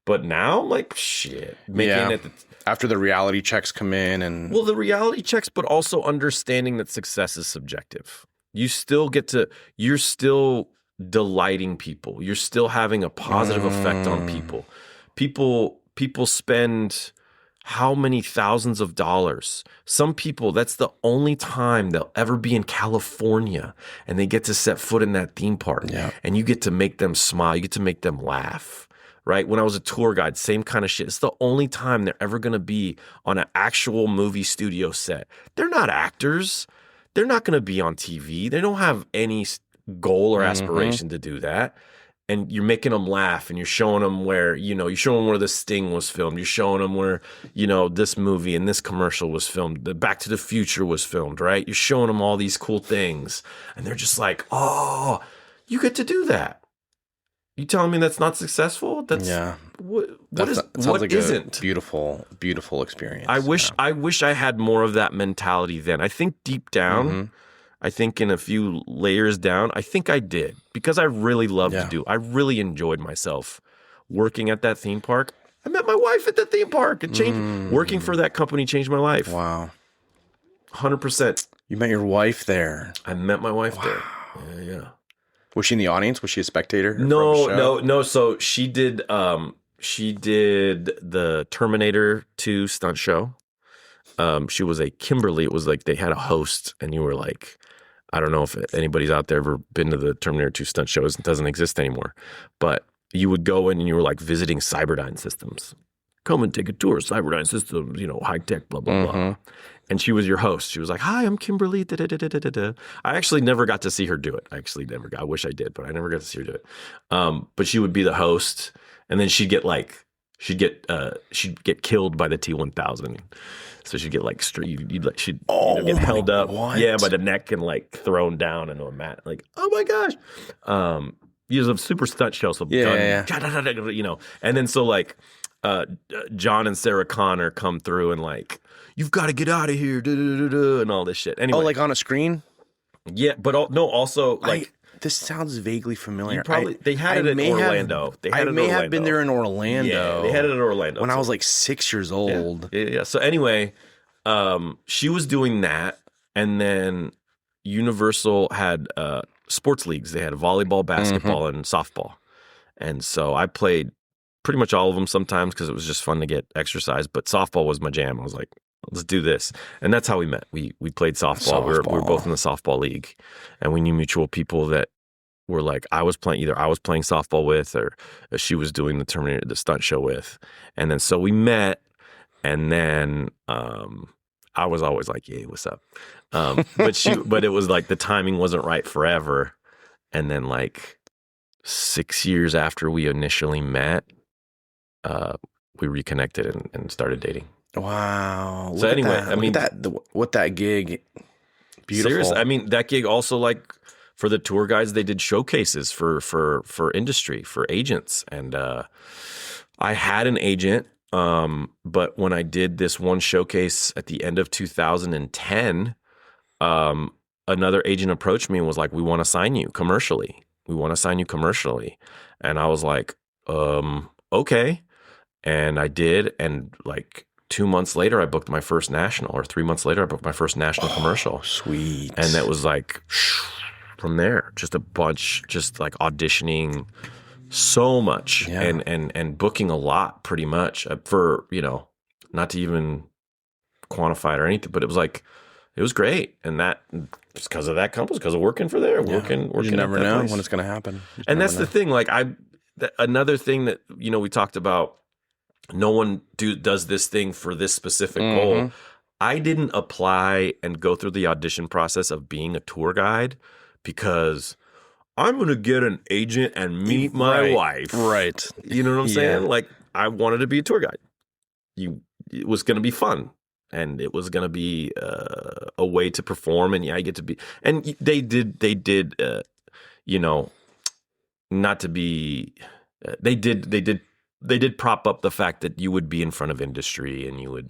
But now, I'm like, shit, making it after the reality checks come in and the reality checks, but also understanding that success is subjective. You still you're still delighting people. You're still having a positive effect on people. People spend how many thousands of dollars? Some people, that's the only time they'll ever be in California and they get to set foot in that theme park. Yeah. And you get to make them smile. You get to make them laugh. Right? When I was a tour guide, same kind of shit. It's the only time they're ever going to be on an actual movie studio set. They're not actors. They're not going to be on TV. They don't have any goal or aspiration to do that. And you're making them laugh, and you're showing them where, you're showing where The Sting was filmed. You're showing them where, this movie and this commercial was filmed. The Back to the Future was filmed, right? You're showing them all these cool things. And they're just like, oh, you get to do that. You telling me that's not successful? That's what isn't? A beautiful experience. I wish I had more of that mentality then. I think deep down, I think in a few layers down, I think I did, because I really loved to do. I really enjoyed myself working at that theme park. I met my wife at that theme park. It changed. Working for that company changed my life. Wow. 100%. You met your wife there. I met my wife there. Yeah. Was she in the audience? Was she a spectator? No. So she did the Terminator 2 stunt show. She was a Kimberly. It was like they had a host, and you were like, I don't know if anybody's out there ever been to the Terminator 2 stunt shows. It doesn't exist anymore. But you would go in and you were like visiting Cyberdyne Systems. Come and take a tour of Cyberdyne Systems, high tech, blah, blah, blah. And she was your host. She was like, hi, I'm Kimberly. Da, da, da, da, da, da. I actually never got to see her do it. I wish I did, but I never got to see her do it. But she would be the host, and then she'd get killed by the T-1000. So she'd get like she'd get held up, by the neck and like thrown down into a mat. Like, oh my gosh. He was a super stunt show. So and then so like John and Sarah Connor come through and like, you've got to get out of here, and all this shit. Anyway, like on a screen? Yeah, but also like this sounds vaguely familiar. They had it in Orlando. I may have been there in Orlando. Yeah, they had it in Orlando when I was like 6 years old. Yeah. So anyway, she was doing that, and then Universal had sports leagues. They had volleyball, basketball, and softball, and so I played pretty much all of them sometimes because it was just fun to get exercise. But softball was my jam. I was like, let's do this. And that's how we met. We played softball. We were both in the softball league, and we knew mutual people that were like, I was playing softball with, or she was doing the stunt show with. And then so we met, and then I was always like, "Hey, what's up?" But it was like the timing wasn't right forever, and then like 6 years after we initially met, we reconnected and started dating. Wow. So anyway, I mean, what that gig. Beautiful. Seriously, I mean, that gig also, like, for the tour guides, they did showcases for industry, for agents, and I had an agent, but when I did this one showcase at the end of 2010, another agent approached me and was like, "We want to sign you commercially. We want to sign you commercially," and I was like, "Okay," and I did, and like 2 months later, I booked my first national, or 3 months later, I booked my first national commercial. Sweet. And that was like, from there, just a bunch, just like auditioning so much and booking a lot, pretty much, for, not to even quantify it or anything, but it was great. And that, just because of that company, because of working for there, working. You never know when it's going to happen. And that's the thing. Like, another thing that, we talked about, no one does this thing for this specific goal. I didn't apply and go through the audition process of being a tour guide because I'm going to get an agent and meet my wife. Right. You know what I'm saying? Like, I wanted to be a tour guide. It was going to be fun, and it was going to be a way to perform, and I get to be. And they did. Not to be. They did prop up the fact that you would be in front of industry and you'd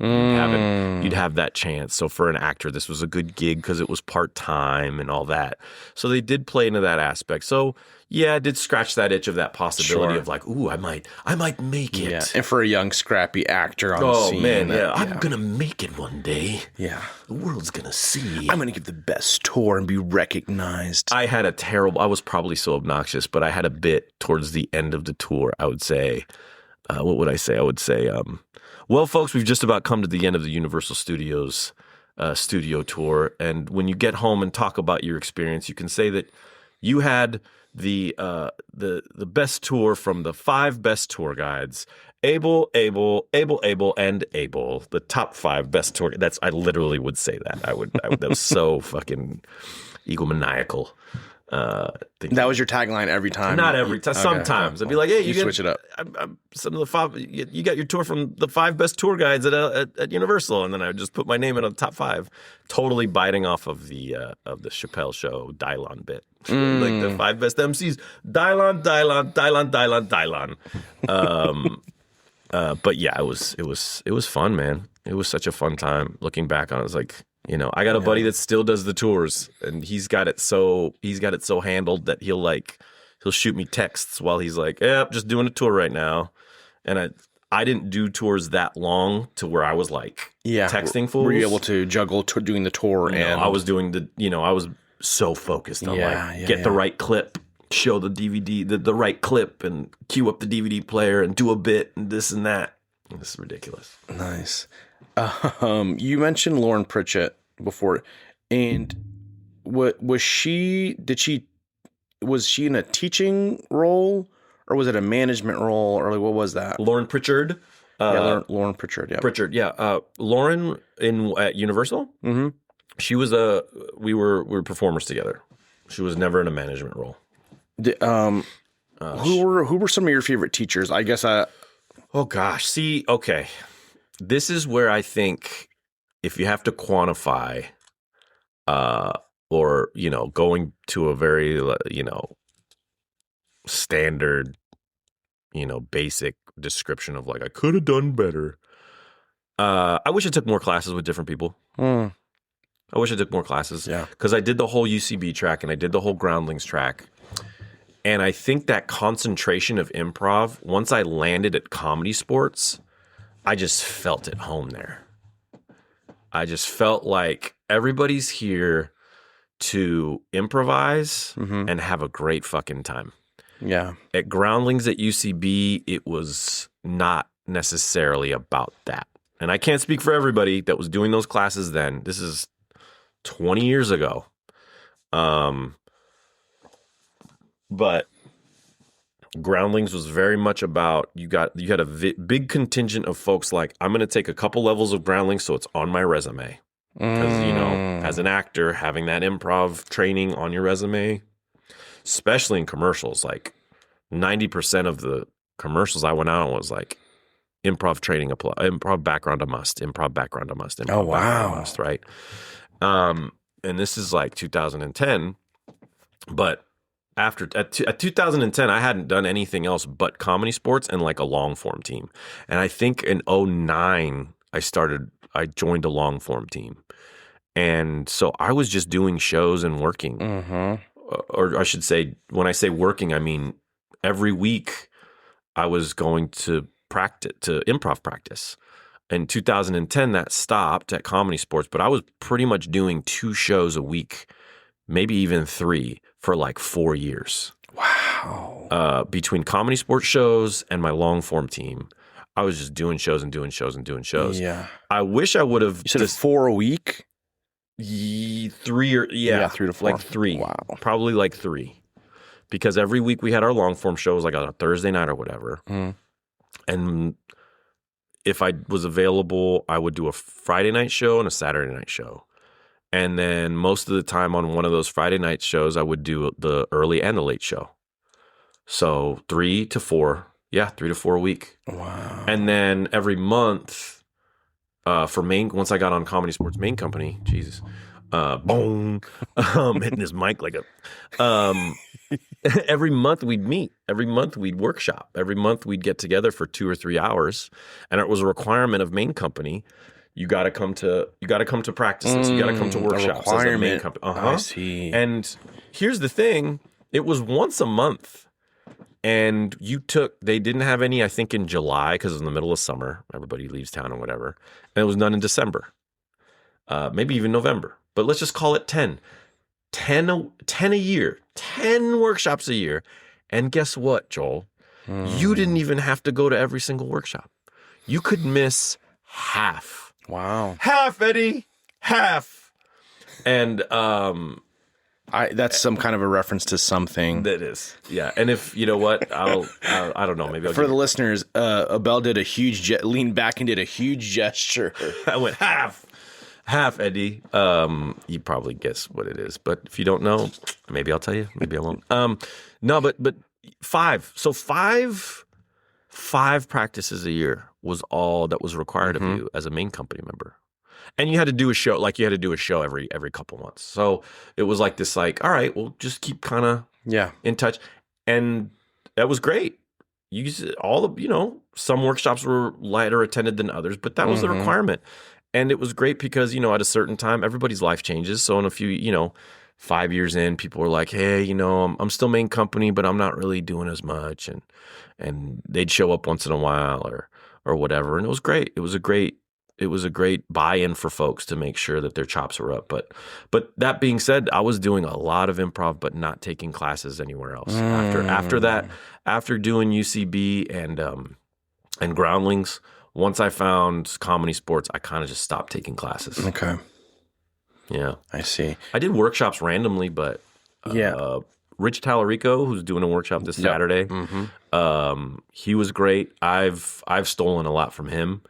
have that chance. So for an actor, this was a good gig because it was part-time and all that. So they did play into that aspect. So yeah, I did scratch that itch of that possibility of like, ooh, I might make it. Yeah. And for a young, scrappy actor on the scene. Oh man, I'm going to make it one day. Yeah. The world's going to see. I'm going to give the best tour and be recognized. I was probably so obnoxious, but I had a bit towards the end of the tour, I would say. What would I say? I would say, well, folks, we've just about come to the end of the Universal Studios studio tour. And when you get home and talk about your experience, you can say that you had the best tour from the 5 best tour guides. Abel, and Abel, the top 5 best tour. I literally would say that. That was so fucking egomaniacal. That was your tagline every time? Not every time. Sometimes I'd be like, "Hey, you switch it up." Some of the 5. You got your tour from the 5 best tour guides at Universal, and then I would just put my name in on the top 5, totally biting off of the Chappelle Show Dylon bit, like the 5 best MCs. Dylon. But yeah, it was fun, man. It was such a fun time. Looking back on it, it's like. I got a buddy that still does the tours, and he's got it so handled that he'll shoot me texts while he's like, "Yeah, just doing a tour right now." And I didn't do tours that long to where I was like texting fools. Were you able to juggle doing the tour? And I was doing I was so focused on get the right clip, show the DVD the right clip, and cue up the DVD player and do a bit and this and that. This is ridiculous. Nice. You mentioned Lauren Pritchett before, and was she in a teaching role, or was it a management role, or like, what was that? Lauren Pritchard. Lauren Pritchard. Yeah. Pritchard. Yeah. Lauren at Universal. Mm-hmm. She was we were performers together. She was never in a management role. Who were some of your favorite teachers? I guess oh gosh. See, okay. This is where I think if you have to quantify, or, going to a very, standard, basic description of like, I could have done better. I wish I took more classes with different people. I wish I took more classes. Yeah. Because I did the whole UCB track and I did the whole Groundlings track. And I think that concentration of improv, once I landed at Comedy Sports, I just felt at home there. I just felt like everybody's here to improvise and have a great fucking time. Yeah. At Groundlings at UCB, it was not necessarily about that. And I can't speak for everybody that was doing those classes then. This is 20 years ago. But Groundlings was very much about you had a big contingent of folks like, I'm going to take a couple levels of Groundlings so it's on my resume. Because, as an actor, having that improv training on your resume, especially in commercials, like 90% of the commercials I went out on was like improv training, improv background a must, improv background a must, improv background a must, right? And this is like 2010, but at 2010, I hadn't done anything else but comedy sports and like a long form team. And I think in 2009, I joined a long form team. And so I was just doing shows and working. Or I should say, when I say working, I mean every week I was going to improv practice. In 2010, that stopped at Comedy Sports, but I was pretty much doing 2 shows a week, maybe even 3 for like 4 years. Wow. Between Comedy Sports shows and my long form team, I was just doing shows and doing shows and doing shows. Yeah. I wish I would have. You said 4 a week? 3 or 3 to 4. Like 3. Wow. Probably like 3. Because every week we had our long form shows like on a Thursday night or whatever. And if I was available, I would do a Friday night show and a Saturday night show. And then most of the time on one of those Friday night shows, I would do the early and the late show. So 3 to 4. Yeah, 3 to 4 a week. Wow. And then every month, once I got on Comedy Sports main company, Jesus, boom, hitting his mic like a, every month we'd meet, every month we'd workshop, every month we'd get together for 2 or 3 hours, and it was a requirement of main company. You got to come to practices. You got to come to workshops as a main company. I see. And here's the thing: it was once a month. And they didn't have any, I think, in July because it was in the middle of summer. Everybody leaves town or whatever. And it was none in December, maybe even November. But let's just call it 10. 10 a year, 10 workshops a year. And guess what, Joel? You didn't even have to go to every single workshop. You could miss half. Wow. Half, Eddie. Half. And that's some kind of a reference to something. That is, yeah. And if you know what, I don't know. Maybe for the listeners, Abel did leaned back and did a huge gesture. I went half, Eddie. You probably guess what it is, but if you don't know, maybe I'll tell you. Maybe I won't. No, but 5. So 5 practices a year was all that was required of you as a main company member. And you had to do a show, every couple months. So it was like this, all right, we'll just keep kind of in touch. And that was great. Some workshops were lighter attended than others, but that was the requirement. And it was great because, at a certain time, everybody's life changes. So in a few, 5 years in, people were like, hey, I'm still main company, but I'm not really doing as much. And they'd show up once in a while or whatever. And it was great. It was a great buy-in for folks to make sure that their chops were up. But that being said, I was doing a lot of improv, but not taking classes anywhere else. After that, after doing UCB and Groundlings, once I found Comedy Sports, I kind of just stopped taking classes. Okay. Yeah. I see. I did workshops randomly, but Rich Tallarico, who's doing a workshop this Saturday, he was great. I've stolen a lot from him.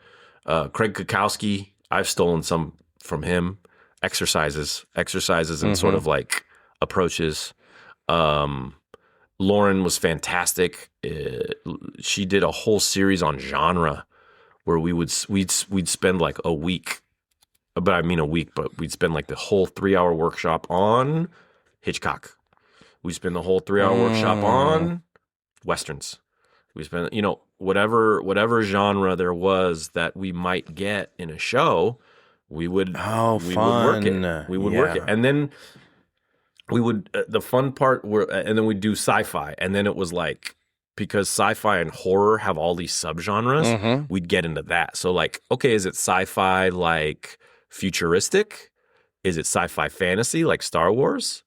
Craig Kukowski, I've stolen some from him. Exercises and sort of like approaches. Lauren was fantastic. She did a whole series on genre where we'd spend like a week, but we'd spend like the whole 3-hour workshop on Hitchcock. We spend the whole 3-hour workshop on Westerns. We spend, whatever genre there was that we might get in a show, we would work it. We would work it. And then we would, the fun part and then we'd do sci-fi. And then it was like, because sci-fi and horror have all these subgenres, we'd get into that. So like, okay, is it sci-fi like futuristic? Is it sci-fi fantasy like Star Wars?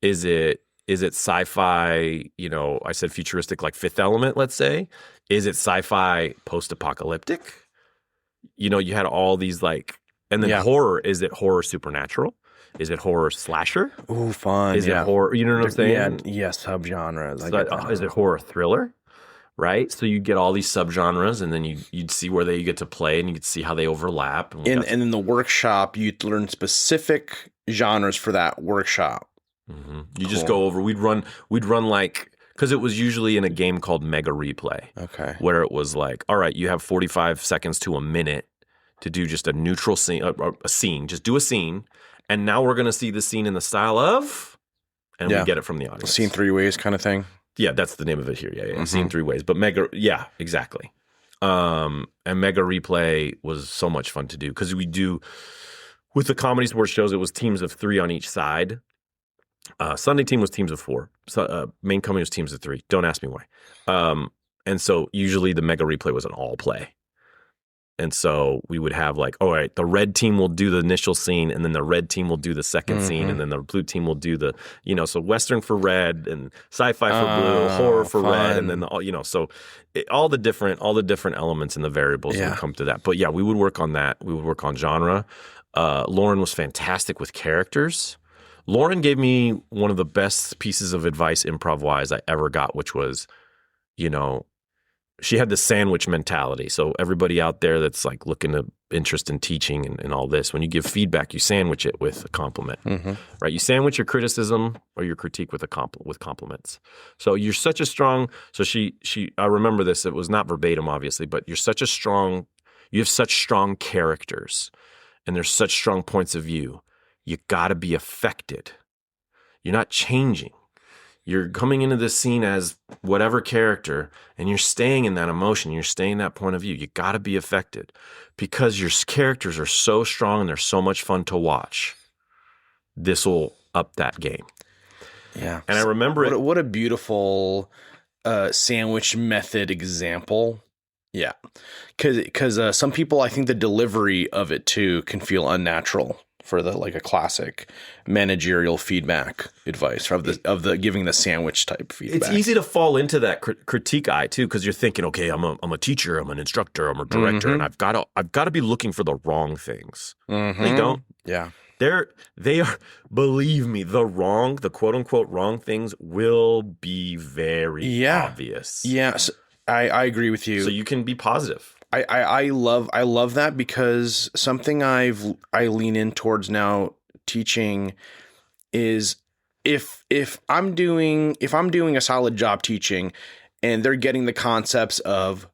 Is it sci-fi, I said futuristic like Fifth Element, let's say? Is it sci-fi post-apocalyptic? You had all these like, and then horror, is it horror supernatural? Is it horror slasher? Ooh, fun. Is it horror, you know what I'm saying? Yeah, subgenres. Is it horror thriller? right? So you get all these subgenres, and then you'd see where they get to play, and you could see how they overlap. And in the workshop, you'd learn specific genres for that workshop. You just go over. We'd run like, because it was usually in a game called Mega Replay. Okay. Where it was like, all right, you have 45 seconds to a minute to do just a neutral scene, a scene. Just do a scene, and now we're going to see the scene in the style of, and we get it from the audience. Scene 3 ways kind of thing. Yeah, that's the name of it here. Yeah. Scene 3 ways. But yeah, exactly. And Mega Replay was so much fun to do because we do, with the comedy sports shows, it was teams of 3 on each side. Sunday team was teams of 4. So, main comedy was teams of 3. Don't ask me why. And so usually the Mega Replay was an all play. And so we would have like, all right, the red team will do the initial scene, and then the red team will do the second scene, and then the blue team will do the, so Western for red and sci-fi for blue, horror for red, and then all the different elements and the variables would come to that. But yeah, we would work on that. We would work on genre. Lauren was fantastic with characters. Lauren gave me one of the best pieces of advice improv-wise I ever got, which was, she had the sandwich mentality. So everybody out there that's like looking to interest in teaching and all this, when you give feedback, you sandwich it with a compliment, right? You sandwich your criticism or your critique with compliments. So you're such a strong. So I remember this. It was not verbatim, obviously, but you have such strong characters, and there's such strong points of view. You got to be affected. You're not changing. You're coming into this scene as whatever character, and you're staying in that emotion. You're staying in that point of view. You got to be affected because your characters are so strong and they're so much fun to watch. This will up that game. Yeah. And I remember what a beautiful sandwich method example. Yeah. Because some people, I think the delivery of it too can feel unnatural for a classic managerial feedback advice of the giving the sandwich type feedback. It's easy to fall into that critique eye too, because you're thinking, okay, I'm a teacher, I'm an instructor, I'm a director, and I've got to be looking for the wrong things. They don't. Yeah. They are, believe me, the quote unquote wrong things will be very obvious. Yes, I agree with you. So you can be positive. I love that, because something I lean in towards now teaching is if I'm doing a solid job teaching and they're getting the concepts of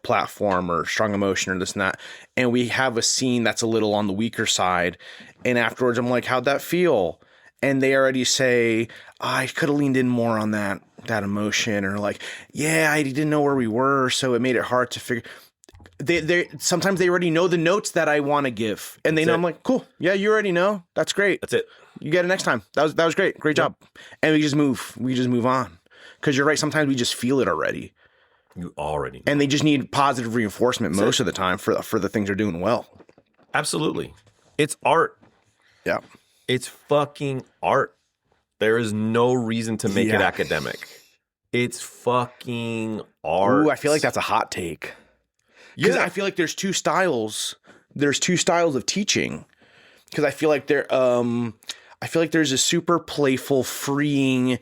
platform or strong emotion or this and that, and we have a scene that's a little on the weaker side, and afterwards I'm like, how'd that feel? And they already say, I could have leaned in more on that emotion, or like, yeah, I didn't know where we were, so it made it hard to figure. They sometimes they already know the notes that I want to give, and they know I'm like, cool, yeah, you already know, that's great, that's it, you get it next time, that was great job, and we just move on, because you're right, sometimes we just feel it already. You already know. And they just need positive reinforcement most of the time for the things they're doing well. Absolutely, it's art. Yeah, it's fucking art. There is no reason to make it academic. It's fucking art. Ooh, I feel like that's a hot take. Because I feel like there's two styles. There's two styles of teaching. Because I feel like there's a super playful, freeing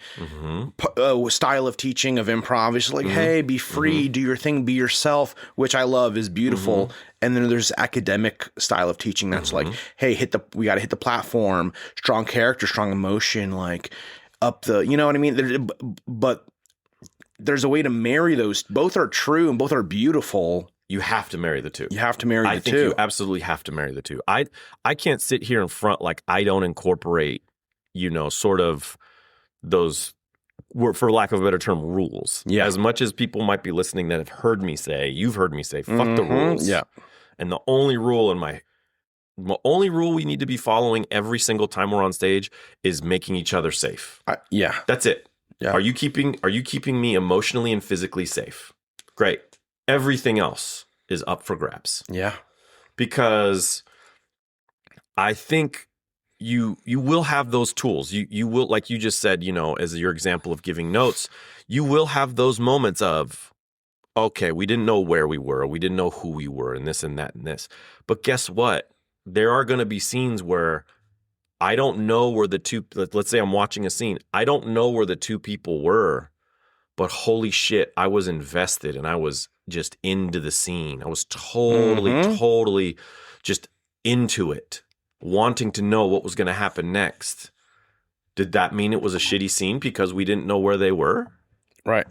style of teaching of improv. It's like, hey, be free, do your thing, be yourself, which I love, is beautiful. And then there's academic style of teaching that's like, hey, we got to hit the platform, strong character, strong emotion, like up the, you know what I mean? But there's a way to marry those. Both are true and both are beautiful. You have to marry the two. You have to marry the two. I think you absolutely have to marry the two. I can't sit here in front like I don't incorporate, sort of those, for lack of a better term, rules. Yeah. As much as people might be listening that have heard me say, you've heard me say, fuck the rules. Yeah. And the only rule we need to be following every single time we're on stage is making each other safe. Yeah. That's it. Yeah. Are you keeping me emotionally and physically safe? Great. Everything else is up for grabs. Yeah. Because I think you will have those tools. You will, like you just said, as your example of giving notes, you will have those moments of, okay, we didn't know where we were, we didn't know who we were, and this and that and this. But guess what? There are going to be scenes where I don't know where the two, let's say I'm watching a scene, I don't know where the two people were, but holy shit, I was invested and I was just into the scene. I was totally just into it, wanting to know what was going to happen next. Did that mean it was a shitty scene because we didn't know where they were? Right.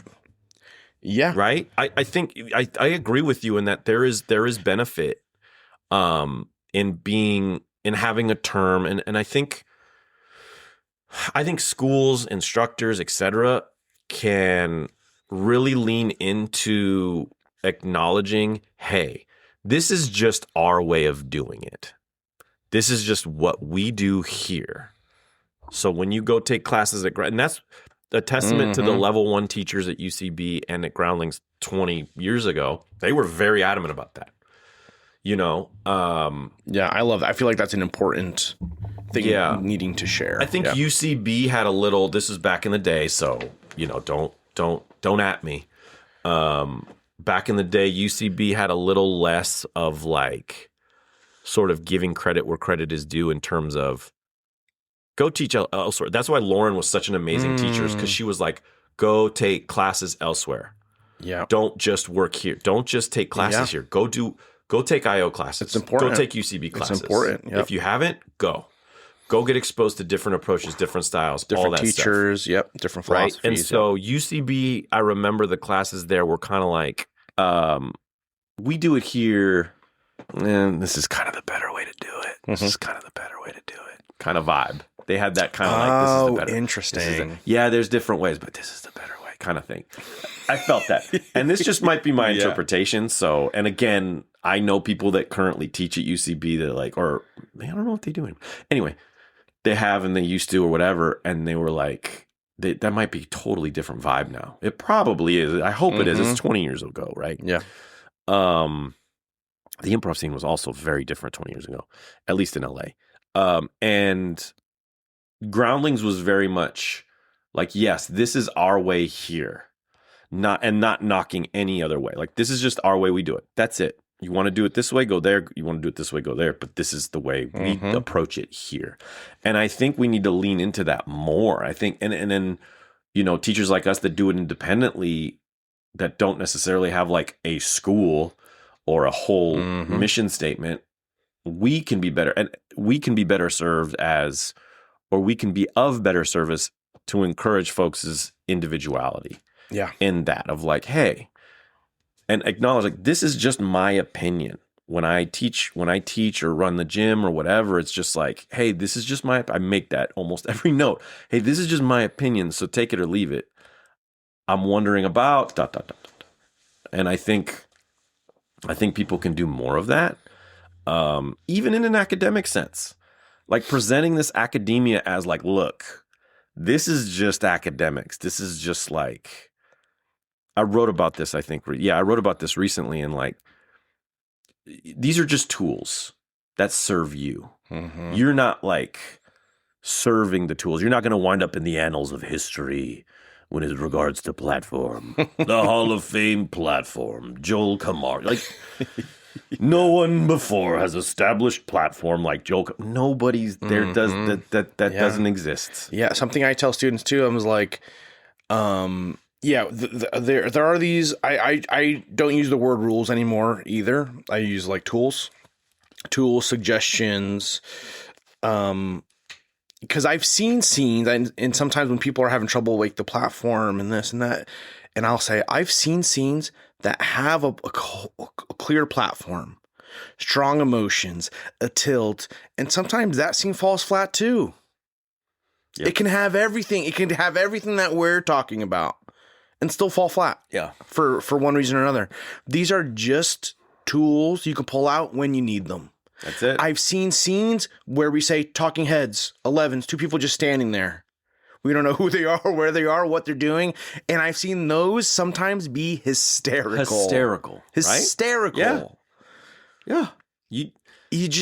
Yeah. Right. I think I agree with you in that there is benefit in having a term, and I think schools, instructors, etc., can really lean into acknowledging, hey, this is just our way of doing it. This is just what we do here. So when you go take classes and that's a testament to the level 1 teachers at UCB and at Groundlings 20 years ago, they were very adamant about that. Yeah, I love that. I feel like that's an important thing needing to share. I think UCB had a little, this is back in the day, so, don't at me. Back in the day, UCB had a little less of like sort of giving credit where credit is due in terms of go teach elsewhere. That's why Lauren was such an amazing teacher, because she was like, go take classes elsewhere. Yeah. Don't just work here. Don't just take classes here. Go take IO classes. It's important. Go take UCB classes. It's important. Yep. If you haven't, go get exposed to different approaches, different styles, different all that teachers. stuff. Yep. Different philosophies. Right. And so UCB, I remember the classes there were kind of like, we do it here, and this is kind of the better way to do it. This is kind of the better way to do it. Kind of vibe. They had that kind of like, this is the better. Interesting. There's different ways, but this is the better way kind of thing. I felt that. And this just might be my interpretation. So, and again, I know people that currently teach at UCB that like, or I don't know what they do. Anyway, they have and they used to or whatever. And they were like, that might be a totally different vibe now. It probably is. I hope it is. It's 20 years ago, right? Yeah. The improv scene was also very different 20 years ago, at least in LA. And Groundlings was very much like, yes, this is our way here, not knocking any other way. Like, this is just our way we do it. That's it. You want to do it this way, go there. You want to do it this way, go there. But this is the way we approach it here. And I think we need to lean into that more. I think, and then, teachers like us that do it independently, that don't necessarily have like a school or a whole mission statement, we can be better, and we can be better served or we can be of better service to encourage folks' individuality. Yeah. In that of like, hey, and acknowledge like, this is just my opinion. When I teach or run the gym or whatever, it's just like, hey, this is just I make that almost every note. Hey, this is just my opinion, so take it or leave it. I'm wondering about ... And I think people can do more of that, even in an academic sense. Like presenting this academia as like, look, this is just academics. This is just like, I wrote about this, I think. I wrote about this recently, and like, these are just tools that serve you. You're not like serving the tools. You're not going to wind up in the annals of history when it regards to platform. The Hall of Fame platform, Joel Camargo. Like, no one before has established platform like Joel. Nobody's there. Does that doesn't exist. Yeah, something I tell students too. I was like, there are these. I don't use the word rules anymore either. I use like tools, suggestions. Because I've seen scenes, and sometimes when people are having trouble like the platform and this and that, and I'll say I've seen scenes that have a clear platform, strong emotions, a tilt, and sometimes that scene falls flat too. Yep. It can have everything. It can have everything that we're talking about and still fall flat. Yeah. For one reason or another. These are just tools you can pull out when you need them. That's it. I've seen scenes where we say talking heads, 11s, 2 people just standing there. We don't know who they are, where they are, what they're doing. And I've seen those sometimes be hysterical. Hysterical. Yeah.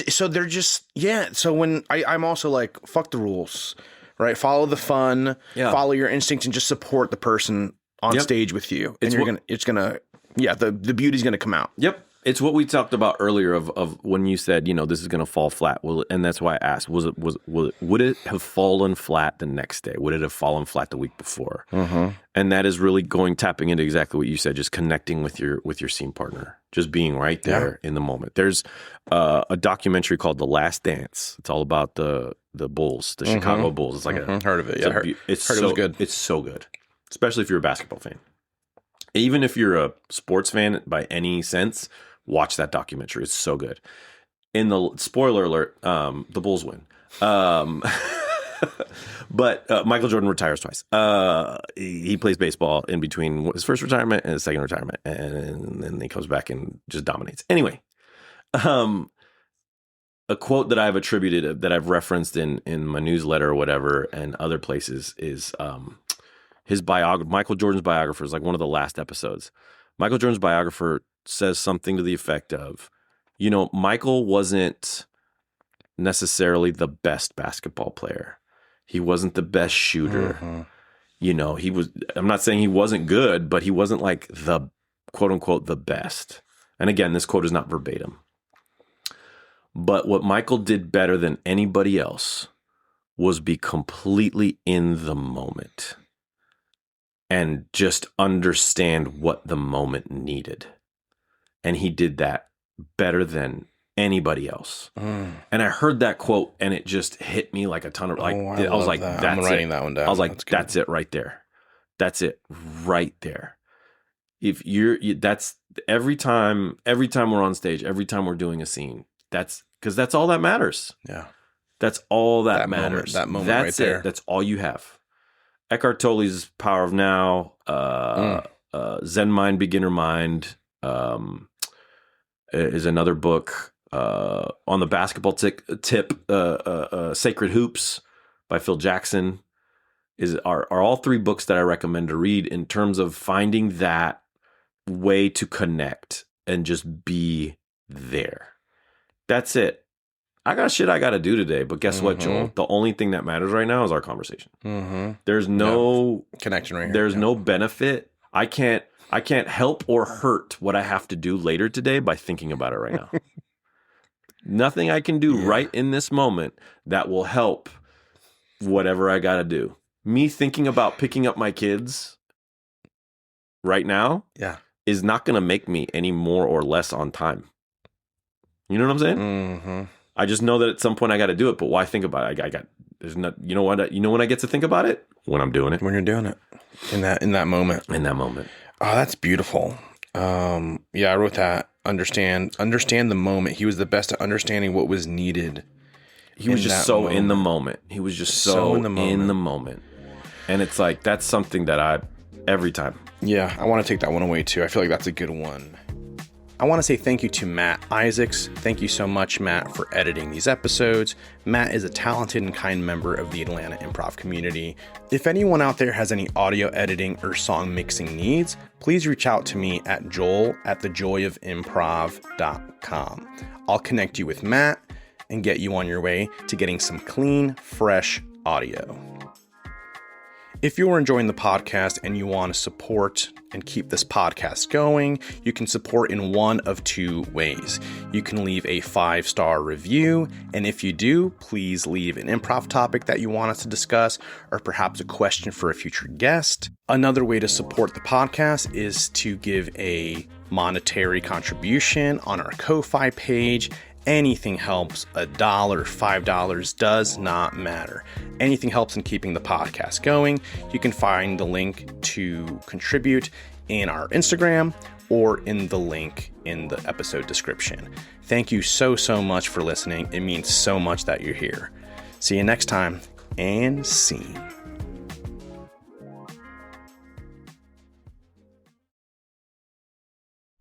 So they're just, So when I'm also like, fuck the rules, right? Follow the fun, follow your instinct, and just support the person on stage with you. And the beauty's going to come out. Yep. It's what we talked about earlier of when you said, this is going to fall flat. Well, and that's why I asked, would it have fallen flat the next day? Would it have fallen flat the week before? Mm-hmm. And that is really tapping into exactly what you said, just connecting with your scene partner, just being right there in the moment. There's a documentary called The Last Dance. It's all about the Bulls, the Chicago Bulls. It's like heard of it. Yeah, heard it was good. It's so good, especially if you're a basketball fan. Even if you're a sports fan by any sense, watch that documentary. It's so good. In the spoiler alert, the Bulls win. But Michael Jordan retires twice. He plays baseball in between his first retirement and his second retirement, and then he comes back and just dominates. Anyway, a quote that I've attributed, that I've referenced in my newsletter or whatever and other places is his biographer. Michael Jordan's biographer is like one of the last episodes. Michael Jordan's biographer says something to the effect of, Michael wasn't necessarily the best basketball player. He wasn't the best shooter. He was, I'm not saying he wasn't good, but he wasn't like the quote unquote the best. And again, this quote is not verbatim. But what Michael did better than anybody else was be completely in the moment and just understand what the moment needed. And he did that better than anybody else. And I heard that quote and it just hit me like a ton of I was like, that. That's I'm writing that one down. I was like, that's it right there. That's it right there. If that's every time we're on stage, every time we're doing a scene, that's because that's all that matters. Yeah. That's all that matters. That moment that's right there. That's all you have. Eckhart Tolle's Power of Now, Zen Mind, Beginner Mind, is another book. On the basketball tip, Sacred Hoops by Phil Jackson are all three books that I recommend to read in terms of finding that way to connect and just be there. That's it. I got shit I got to do today, but guess what, Joel? The only thing that matters right now is our conversation. There's no connection right here. There's no benefit. I can't help or hurt what I have to do later today by thinking about it right now. Nothing I can do right in this moment that will help whatever I got to do. Me thinking about picking up my kids right now is not going to make me any more or less on time. You know what I'm saying? I just know that at some point I got to do it, but why think about it? There's not, you know what? You know when I get to think about it? When I'm doing it. When you're doing it. In that moment. In that moment. Oh, that's beautiful. I wrote that. Understand the moment. He was the best at understanding what was needed. He was just so in the moment. He was just so in the moment. And it's like, that's something that every time. Yeah, I want to take that one away too. I feel like that's a good one. I want to say thank you to Matt Isaacs. Thank you so much, Matt, for editing these episodes. Matt is a talented and kind member of the Atlanta improv community. If anyone out there has any audio editing or song mixing needs, please reach out to me at joel@thejoyofimprov.com. I'll connect you with Matt and get you on your way to getting some clean, fresh audio. If you're enjoying the podcast and you want to support and keep this podcast going, you can support in one of two ways. You can leave a 5-star review, and if you do, please leave an improv topic that you want us to discuss, or perhaps a question for a future guest. Another way to support the podcast is to give a monetary contribution on our Ko-Fi page. Anything helps. $1, $5 does not matter. Anything helps in keeping the podcast going. You can find the link to contribute in our Instagram or in the link in the episode description. Thank you so much for listening. It means so much that you're here. See you next time, and scene.